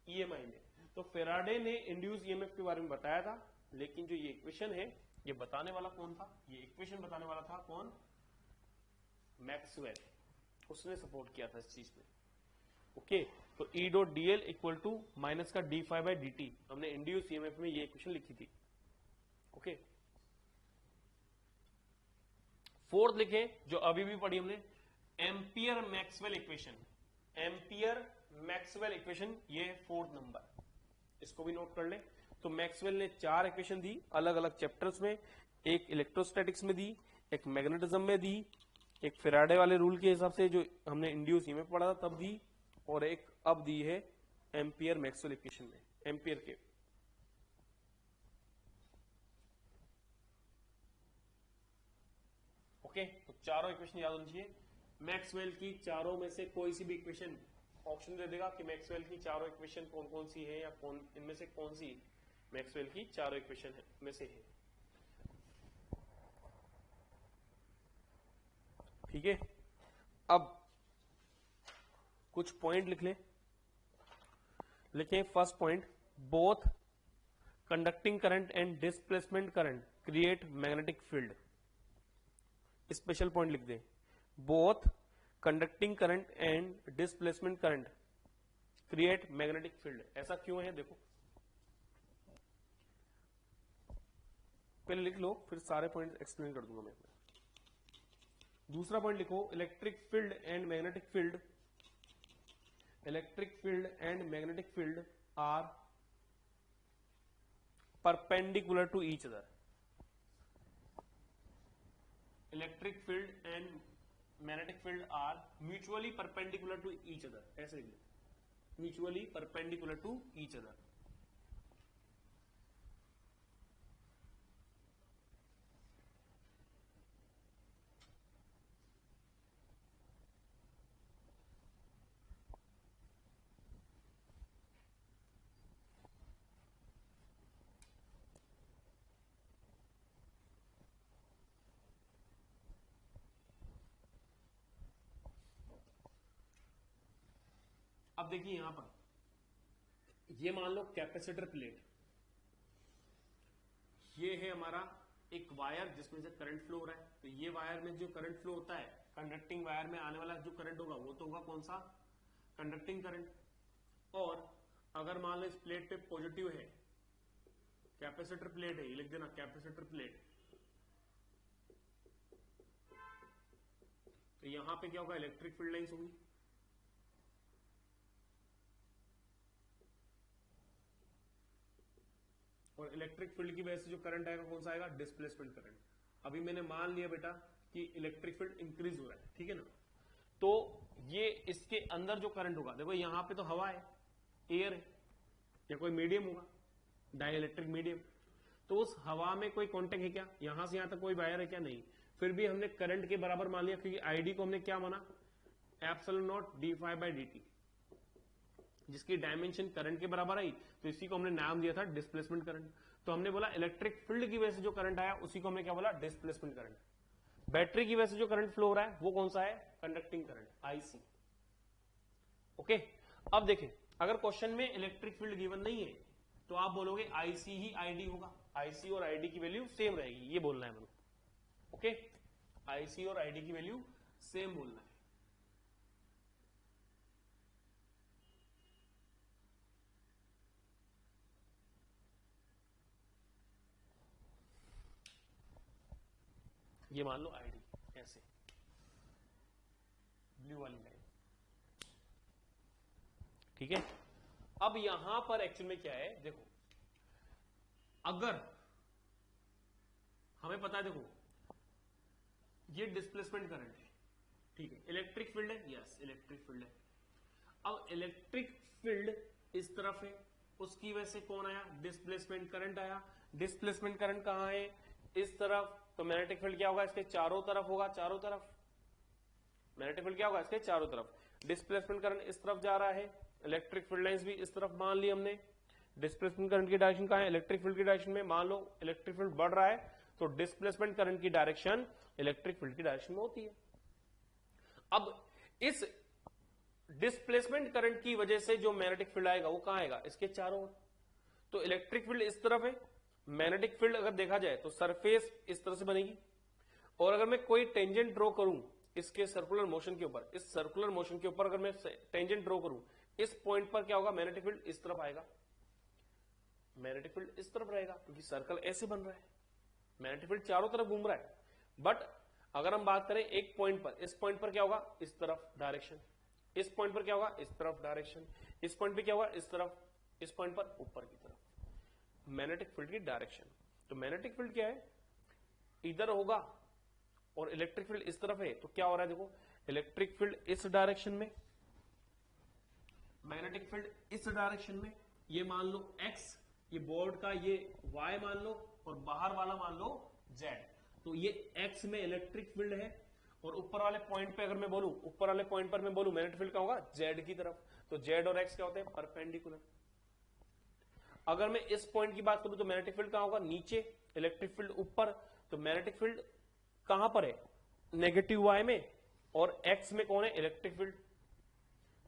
ईएमआई में। तो फेराडे ने इंड्यूस ईएमएफ के बारे में बताया था, लेकिन जो ये इक्वेशन है ये बताने वाला कौन था, ये इक्वेशन बताने वाला था कौन, मैक्सवेल, उसने सपोर्ट किया था इस चीज में। ओके, तो E dot DL equal to minus का d phi by D t, हमने इंड्यूस ईएमएफ में ये इक्वेशन लिखी थी। ओके, फोर्थ लिखे जो अभी भी पढ़ी हमने, ampere Maxwell equation, Ampere Maxwell equation, ये फोर्थ नंबर, इसको भी नोट कर ले। तो मैक्सवेल ने 4 इक्वेशन दी अलग अलग चैप्टर्स में, एक इलेक्ट्रोस्टैटिक्स में दी, एक मैग्नेटिज्म में दी, एक फेराडे वाले रूल के हिसाब से जो हमने इंड्यूस ईएमएफ पढ़ा था तब दी, और एक अब दी है एम्पियर मैक्सवेल इक्वेशन में, एम्पियर के। ओके, तो चारों इक्वेशन याद होनी चाहिए। मैक्सवेल की चारों में से कोई सी भी इक्वेशन ऑप्शन दे देगा कि मैक्सवेल की चारों इक्वेशन कौन कौन सी है, या कौन इनमें से कौन सी मैक्सवेल की चारों इक्वेशन में से है। ठीक है, अब कुछ पॉइंट लिख लें, लिखें first point, both conducting current and displacement current create magnetic field. Special point लिख दें, both conducting current and displacement current create magnetic field. ऐसा क्यों है देखो, पहले लिख लो फिर सारे पॉइंट एक्सप्लेन कर दूंगा मैं। दूसरा पॉइंट लिखो, electric field and magnetic field, electric field and magnetic field are perpendicular to each other. Electric field and magnetic field are mutually perpendicular to each other, ऐसे लिख लो, mutually perpendicular to each other. अब देखिए यहां पर ये मान लो capacitor plate, ये है हमारा एक वायर जिसमें से करंट फ्लो हो रहा है। तो ये वायर में जो करंट फ्लो होता है, कंडक्टिंग वायर में आने वाला जो करंट होगा वो तो होगा कौन सा, कंडक्टिंग करंट। और अगर मान लो इस प्लेट पे पॉजिटिव है, कैपेसिटर प्लेट है, ये लिख देना कैपेसिटर प्लेट, तो यहां पे क्या होगा, इलेक्ट्रिक फील्ड लाइंस होगी। और इलेक्ट्रिक फील्ड की वजह से जो करंट आएगा कौन सा आएगा, डिस्प्लेसमेंट करंट। अभी मैंने मान लिया बेटा कि इलेक्ट्रिक फील्ड इंक्रीज हो रहा है, ठीक है ना, तो ये इसके अंदर जो करंट होगा, देखो यहां पे तो हवा है, एयर है, या कोई मीडियम होगा, डाइइलेक्ट्रिक मीडियम, तो उस हवा में कोई कांटेक्ट है क्या, यहां से यहां तक कोई वायर है क्या, नहीं, फिर भी हमने करंट के बराबर मान लिया, क्योंकि आईडी को हमने क्या माना, epsilon not D phi by D T, जिसकी डायमेंशन करंट के बराबर आई, तो इसी को हमने नाम दिया था डिस्प्लेसमेंट करंट। तो हमने बोला इलेक्ट्रिक फील्ड की वजह से जो करंट आया उसी को हमने क्या बोला, डिस्प्लेसमेंट करंट। बैटरी की वजह से जो करंट फ्लो हो रहा है वो कौन सा है, कंडक्टिंग करंट, आईसी। ओके, अब देखें अगर क्वेश्चन में इलेक्ट्रिक फील्ड गिवन नहीं है तो आप बोलोगे आईसी ही आईडी होगा, आईसी और आईडी की वैल्यू सेम रहेगी, ये बोलना है मैंने। ओके, आईसी और आईडी की वैल्यू सेम बोलना है। ये मान लो आईडी, ऐसे ब्लू वाली लाइन, ठीक है। अब यहां पर एक्चुअल में क्या है, देखो अगर हमें पता है, देखो ये डिस्प्लेसमेंट करंट है, ठीक है, इलेक्ट्रिक फील्ड है, यस इलेक्ट्रिक फील्ड है। अब इलेक्ट्रिक फील्ड इस तरफ है, उसकी वजह से कौन आया, डिस्प्लेसमेंट करंट आया। डिस्प्लेसमेंट करंट कहां है, इस तरफ, तो मैग्नेटिक फील्ड क्या होगा, इसके चारों तरफ होगा, चारों तरफ मैग्नेटिक फील्ड क्या होगा, इसके चारों तरफ। डिस्प्लेसमेंट करंट इस तरफ जा रहा है, इलेक्ट्रिक फील्ड लाइंस भी इस तरफ मान ली हमने। डिस्प्लेसमेंट करंट की डायरेक्शन कहां है, इलेक्ट्रिक फील्ड की डायरेक्शन में। मान लो इलेक्ट्रिक फील्ड बढ़ रहा है, तो डिस्प्लेसमेंट करंट की डायरेक्शन इलेक्ट्रिक फील्ड की डायरेक्शन में होती है। अब इस डिस्प्लेसमेंट करंट की वजह से जो मैग्नेटिक फील्ड आएगा वो कहां आएगा, इसके चारों ओर। तो इलेक्ट्रिक फील्ड इस तरफ है, मैग्नेटिक फील्ड अगर देखा जाए तो सरफेस इस तरह से बनेगी, और अगर मैं कोई टेंजेंट ड्रॉ करूं इसके सर्कुलर मोशन के ऊपर, इस सर्कुलर मोशन के ऊपर अगर मैं टेंजेंट ड्रॉ करूं, इस पॉइंट पर क्या होगा, मैग्नेटिक फील्ड इस तरफ आएगा, मैग्नेटिक फील्ड इस तरफ रहेगा, क्योंकि सर्कल ऐसे बन रहा है, मैग्नेटिक फील्ड चारों तरफ घूम रहा है। बट अगर हम बात करें एक पॉइंट पर, इस पॉइंट पर क्या होगा, इस तरफ डायरेक्शन, इस पॉइंट पर क्या होगा, इस तरफ डायरेक्शन, इस पॉइंट पे क्या होगा, इस तरफ, इस पॉइंट पर ऊपर की तरफ, मैग्नेटिक फील्ड की डायरेक्शन। तो मैग्नेटिक फील्ड क्या है, इधर होगा, और इलेक्ट्रिक फील्ड इस तरफ है, तो क्या हो रहा है, देखो इलेक्ट्रिक फील्ड इस डायरेक्शन में, मैग्नेटिक फील्ड इस डायरेक्शन में, ये मान लो x, ये बोर्ड का ये y मान लो, और बाहर वाला मान लो z। तो ये x में इलेक्ट्रिक फील्ड है, और ऊपर वाले पॉइंट पे अगर मैं बोलूं, ऊपर वाले पॉइंट पर मैं बोलूं मैग्नेटिक फील्ड का होगा z की तरफ। तो z और x क्या होते हैं, परपेंडिकुलर। अगर मैं इस पॉइंट की बात करूं तो मैग्नेटिक फील्ड कहां होगा, नीचे, इलेक्ट्रिक फील्ड ऊपर। तो मैग्नेटिक फील्ड कहां पर है, नेगेटिव y में, और x में कौन है, इलेक्ट्रिक फील्ड।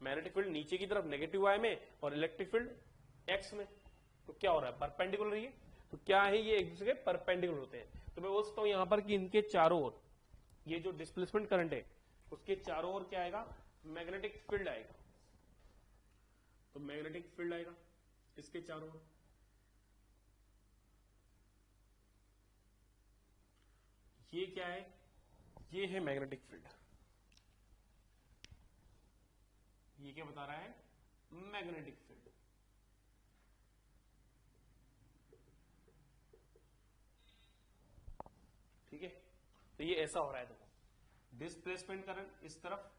मैग्नेटिक फील्ड नीचे की तरफ नेगेटिव y में, और इलेक्ट्रिक फील्ड x में। तो क्या हो रहा है, परपेंडिकुलर। ये तो क्या है, ये एक दूसरे के परपेंडिकुलर होते हैं। तो मैं बोल सकता हूं यहां पर कि इनके चारों ओर, ये जो डिस्प्लेसमेंट करंट है उसके चारों ओर क्या आएगा, मैग्नेटिक फील्ड आएगा। तो मैग्नेटिक फील्ड आएगा इसके चारों ओर। ये क्या है, ये है मैग्नेटिक फील्ड। ये क्या बता रहा है, मैग्नेटिक फील्ड। ठीक है, तो ये ऐसा हो रहा है, देखो डिस्प्लेसमेंट करंट इस तरफ,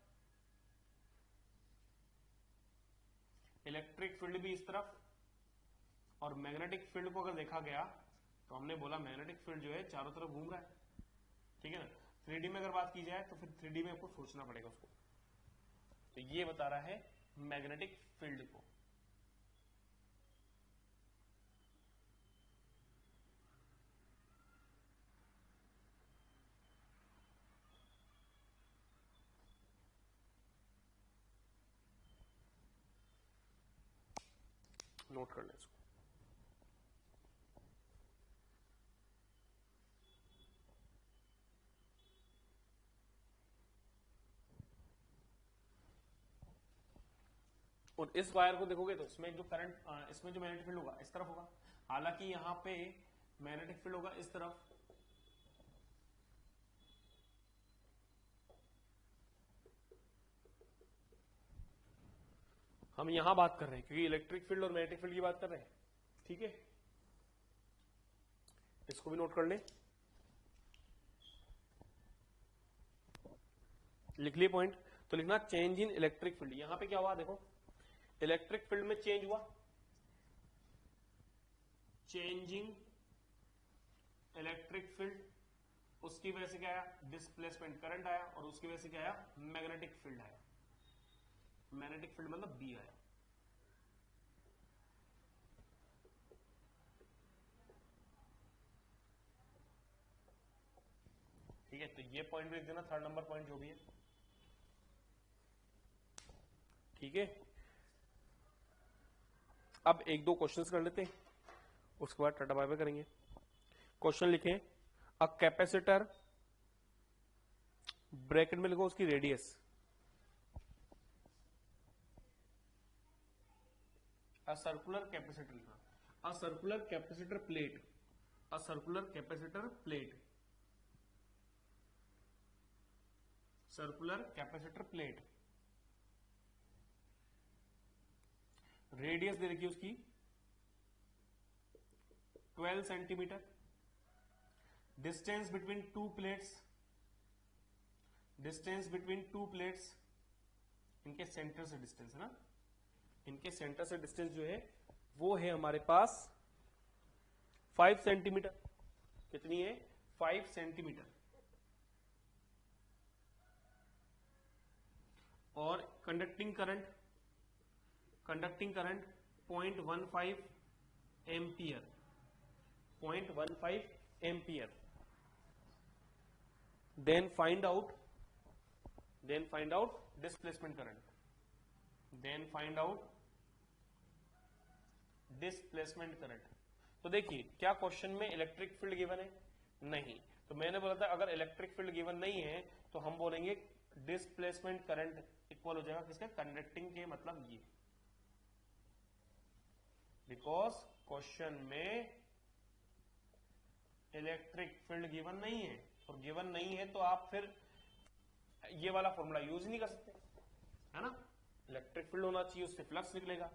इलेक्ट्रिक फील्ड भी इस तरफ, और मैग्नेटिक फील्ड को अगर देखा गया तो हमने बोला मैग्नेटिक फील्ड जो है चारों तरफ घूम रहा है, ठीक है ना। 3D में अगर बात की जाए तो फिर 3D में आपको सोचना पड़ेगा उसको। तो ये बता रहा है मैग्नेटिक फील्ड को। नोट कर लें इसको। और इस वायर को देखोगे तो इसमें जो करंट, इसमें जो मैग्नेटिक फील्ड होगा इस तरफ होगा, हालांकि यहां पे मैग्नेटिक फील्ड होगा इस तरफ। हम यहां बात कर रहे हैं क्योंकि इलेक्ट्रिक फील्ड और मैग्नेटिक फील्ड की बात कर रहे हैं, ठीक है। इसको भी नोट कर लें, लिख लिए पॉइंट। तो लिखना चेंज इन इलेक्ट्रिक फील्ड। यहां पे क्या हुआ, देखो इलेक्ट्रिक फील्ड में चेंज हुआ, चेंजिंग इलेक्ट्रिक फील्ड, उसकी वजह से क्या आया, डिस्प्लेसमेंट करंट आया, और उसकी वजह से क्या आया, मैग्नेटिक फील्ड आया। मैग्नेटिक फील्ड मतलब बी आया। ठीक है, तो ये पॉइंट भी लिख देना, 3rd नंबर पॉइंट जो भी है, ठीक है। अब एक दो क्वेश्चंस कर लेते हैं, उसके बाद टाटा बाय बाय करेंगे। क्वेश्चन लिखें, अ कैपेसिटर, ब्रैकेट में लिखो उसकी रेडियस, अ सर्कुलर कैपेसिटर लिखना, a circular capacitor plate, a circular capacitor plate circular capacitor plate, radius दे रखी है उसकी 12 centimetre, distance between two plates, distance between two plates, इनके सेंटर से डिस्टेंस है ना, इनके सेंटर से डिस्टेंस जो है वो है हमारे पास 5 सेंटीमीटर। कितनी है? 5 सेंटीमीटर। और conducting current 0.15 ampere, 0.15 ampere. Then find out displacement current, तो देखिए क्या क्वेश्चन में इलेक्ट्रिक फील्ड गिवन है? नहीं। तो मैंने बोला था अगर इलेक्ट्रिक फील्ड गिवन नहीं है तो हम बोलेंगे डिस्प्लेसमेंट करंट इक्वल हो जाएगा किसके? कंडक्टिंग के, मतलब ये, बिकॉज क्वेश्चन में इलेक्ट्रिक फील्ड गिवन नहीं है, और गिवन नहीं है तो आप फिर ये वाला फॉर्मूला यूज नहीं कर सकते, है ना। इलेक्ट्रिक फील्ड होना चाहिए, उससे फ्लक्स निकलेगा।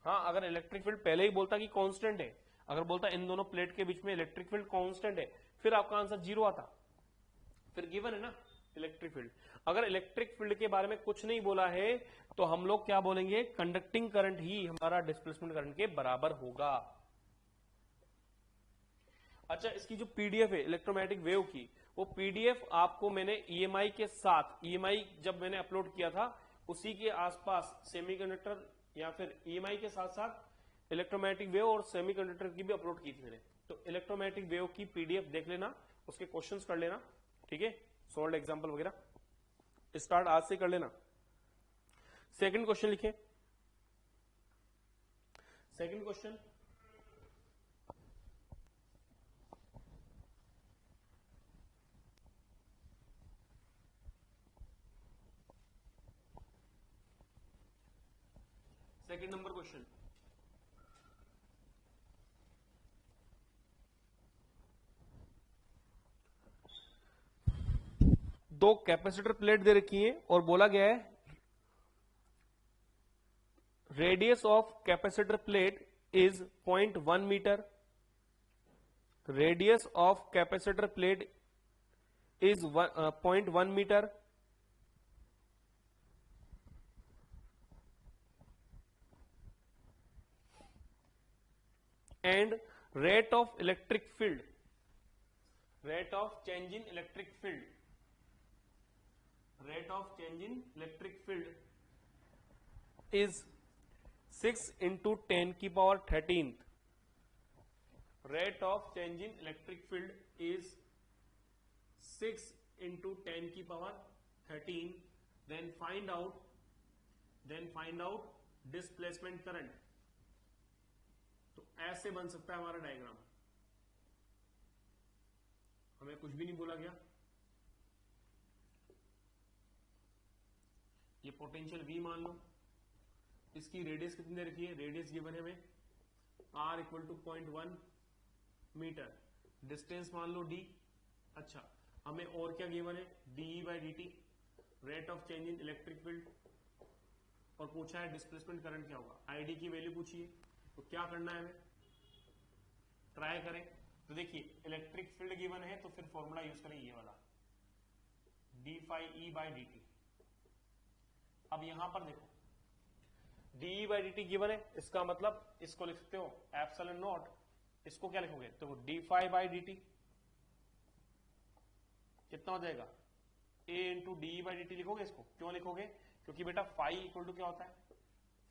हाँ, अगर इलेक्ट्रिक फील्ड पहले ही बोलता कि कांस्टेंट है, अगर बोलता इन दोनों प्लेट के बीच में इलेक्ट्रिक फील्ड कांस्टेंट है, फिर आपका आंसर 0 आता, फिर गिवन है ना इलेक्ट्रिक फील्ड। अगर इलेक्ट्रिक फील्ड के बारे में कुछ नहीं बोला है तो हम लोग क्या बोलेंगे? कंडक्टिंग करंट ही हमारा डिस्प्लेसमेंट करंट के बराबर होगा। अच्छा, इसकी जो पीडीएफ है इलेक्ट्रोमैग्नेटिक वेव की, वो पीडीएफ आपको मैंने ईएमआई के साथ, ईएमआई जब मैंने अपलोड किया था उसी के आसपास सेमीकंडक्टर या फिर ईएमआई के साथ साथ इलेक्ट्रोमैग्नेटिक वेव और सेमीकंडक्टर की भी अपलोड की थी मैंने। तो इलेक्ट्रोमैग्नेटिक वेव की पीडीएफ देख लेना, उसके क्वेश्चंस कर लेना, ठीक है, सॉल्व एग्जांपल वगैरह स्टार्ट आज से कर लेना। सेकंड क्वेश्चन लिखें। Second question, second number question, दो कैपेसिटर प्लेट दे रखी है और बोला गया है radius of capacitor plate is 0.1 metre, radius of capacitor plate is 0.1 metre, and rate of electric field, rate of change in electric field, rate of change in electric field is 6 into 10 की power 13th, rate of change in electric field is 6 into 10 की power 13, then find out displacement current। तो ऐसे बन सकता है हमारा diagram, हमें कुछ भी नहीं बोला गया। ये पोटेंशियल V मान लो, इसकी रेडियस कितनी दे रखी है? रेडियस गिवन है हमें R equal to 0.1 metre, distance मान लो D। अच्छा, हमें और क्या गिवन है? dE/dt, rate of change in electric field, और पूछा है डिस्प्लेसमेंट करंट क्या होगा, ID की वैल्यू पूछी है। तो क्या करना है हमें? ट्राई करें। तो देखिए इलेक्ट्रिक फील्ड गिवन है तो फिर फॉर्मूला यूज करें ये वाला, d∅E/dt। अब यहां पर देखो dE/dt गिवन है, इसका मतलब इसको लिख सकते हो एप्सिलॉन नॉट, इसको क्या लिखोगे? तो d∅/dt कितना हो जाएगा? a इंटू dE/dt लिखोगे इसको। क्यों लिखोगे? क्योंकि बेटा फाई इक्वल टू क्या होता है?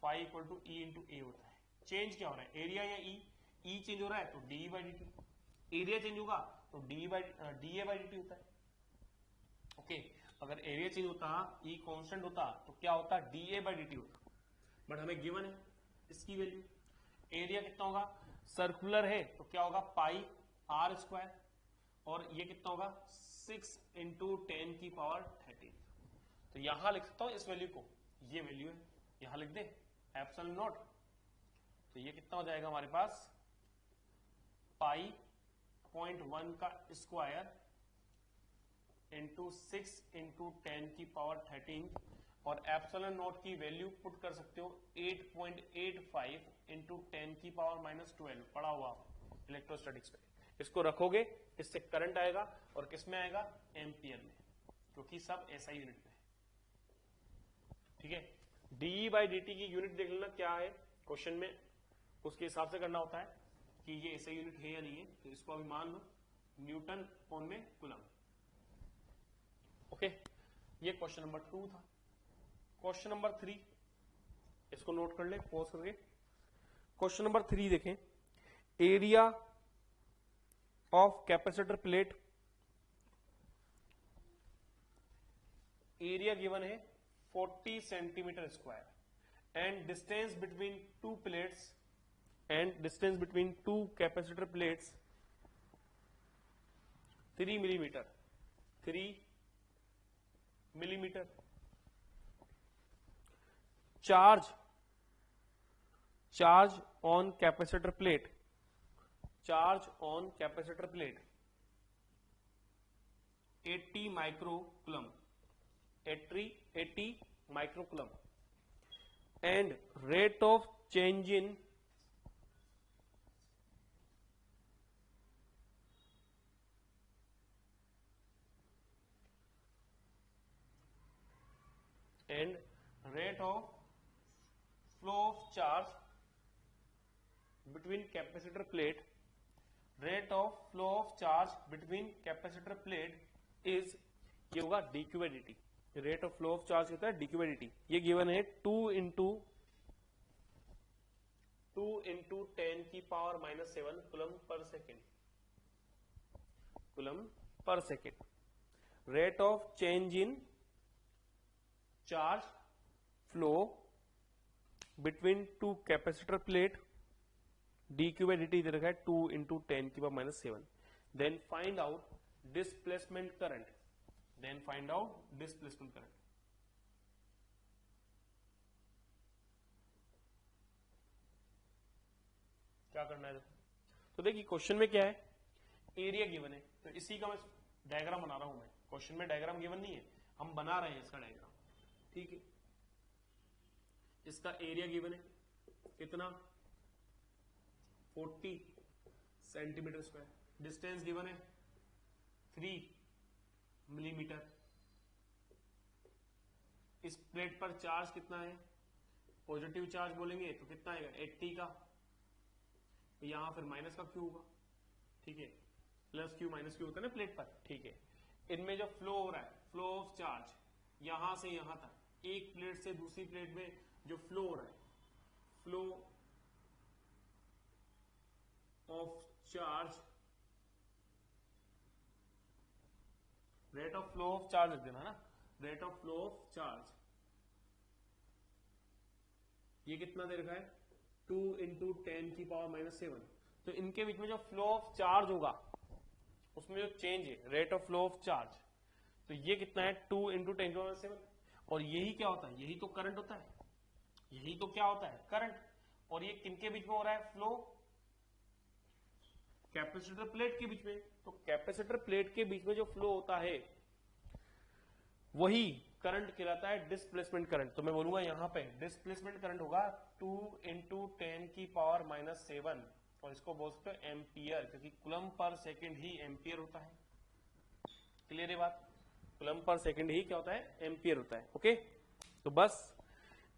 Phi equal to E into A होता है। चेंज क्या हो रहा है? एरिया या ई चेंज हो रहा है तो dE/dt, एरिया चेंज होगा तो dA/dt होता है। ओके, अगर एरिया चेंज होता, ई कांस्टेंट होता तो क्या होता? dA/dt होता। बट हमें गिवन है इसकी वैल्यू, एरिया कितना होगा? सर्कुलर है तो क्या होगा? पाई r², और ये कितना होगा? 6 इंटू 10 की पावर 13। तो यहां लिख सकता हूं इस वैल्यू को, ये वैल्यू है, यहां लिख दे एप्सिलॉन नॉट। तो ये कितना हो जाएगा हमारे पास? पाई 0.1 का स्क्वायर इंटू 6 इंटू 10 की पावर 13 और एप्सिलॉन नॉट की वैल्यू पुट कर सकते हो 8.85 इंटू 10 की पावर -12 पढ़ा हुआ इलेक्ट्रोस्टैटिक्स में। इसको रखोगे, इससे करंट आएगा और किस में आएगा? एम्पियर में, क्योंकि सब एसआई यूनिट में है। ठीक है, डीई बाई डी टी की यूनिट देख लेना क्या है क्वेश्चन में, उसके हिसाब से करना होता है कि ये एसआई यूनिट है या नहीं है। तो इसको अभी मान लो न्यूटन अपॉन में कूलम। ओके, ये क्वेश्चन नंबर 2 था। क्वेश्चन नंबर 3 इसको नोट कर ले पॉज करके। क्वेश्चन नंबर 3 देखें, area of capacitor plate, area given है 40 centimetre square and distance between two plates and distance between two capacitor plates 3 millimetre, 3 millimetre. Charge on capacitor plate, charge on capacitor plate 80 microcoulomb, 80 microcoulomb and rate of change in and rate of flow of charge between capacitor plate, rate of flow of charge between capacitor plate is ये होगा dq by dt। Rate of flow of charge कितना है? dq by dt। ये given है 2 into 10 की power -7 coulomb per second, coulomb per second. Rate of change in charge flow between two capacitor plate dq by dt दे रखा है 2 into 10 की power -7। Then find out displacement current, then find out displacement current. क्या करना है? तो देखिए question में क्या है, एरिया गिवन है, तो इसी का मैं डायग्राम बना रहा हूं। मैं क्वेश्चन में डायग्राम गिवन नहीं है, हम बना रहे हैं इसका डायग्राम। ठीक है, इसका एरिया गिवन है कितना? 40 सेंटीमीटर स्क्वायर। डिस्टेंस गिवन है 3 मिलीमीटर। इस प्लेट पर चार्ज कितना है? पॉजिटिव चार्ज बोलेंगे तो कितना आएगा? 80 का। तो यहां फिर माइनस का क्यू होगा। ठीक है, प्लस क्यू माइनस क्यू होता है ना प्लेट पर। ठीक है, इनमें जो फ्लो हो रहा है, फ्लो ऑफ चार्ज यहां से यहां तक, एक प्लेट से दूसरी प्लेट में जो फ्लो हो रहा है, flow of charge, rate of flow of charge लिख देना ना, rate of flow of charge ये कितना दे रखा है? 2 इंटू 10 की पावर -7। तो इनके बीच में जो फ्लो ऑफ चार्ज होगा उसमें जो चेंज है, rate of flow of charge, तो ये कितना है? 2 इंटू 10 की पावर -7। और यही क्या होता है? यही तो करंट होता है। यही तो क्या होता है? करंट। और ये किनके बीच में हो रहा है फ्लो? कैपेसिटर प्लेट के बीच में। तो कैपेसिटर प्लेट के बीच में जो फ्लो होता है वही करंट कहलाता है डिस्प्लेसमेंट करंट। तो मैं बोलूंगा यहां पे डिस्प्लेसमेंट करंट होगा 2 इंटू 10 की पावर -7 और इसको बोल सकते हो एम्पियर, क्योंकि कूलम पर सेकेंड ही एम्पियर होता है। क्लियर है बात? कूलम पर सेकेंड ही क्या होता है? एम्पियर होता है। ओके, तो बस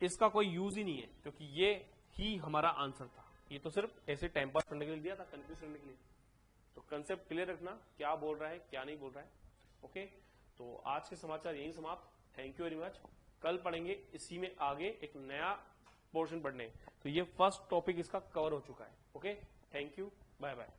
इसका कोई यूज ही नहीं है, क्योंकि ये ही हमारा आंसर था। ये तो सिर्फ ऐसे टाइम पास करने के लिए दिया था, कंफ्यूज करने के लिए। तो कंसेप्ट क्लियर रखना, क्या बोल रहा है क्या नहीं बोल रहा है। ओके, तो आज के समाचार यही समाप्त। Thank you very much. कल पढ़ेंगे इसी में आगे एक नया पोर्शन पढ़ने। तो ये फर्स्ट टॉपिक इसका कवर हो चुका है। Okay, thank you, bye bye.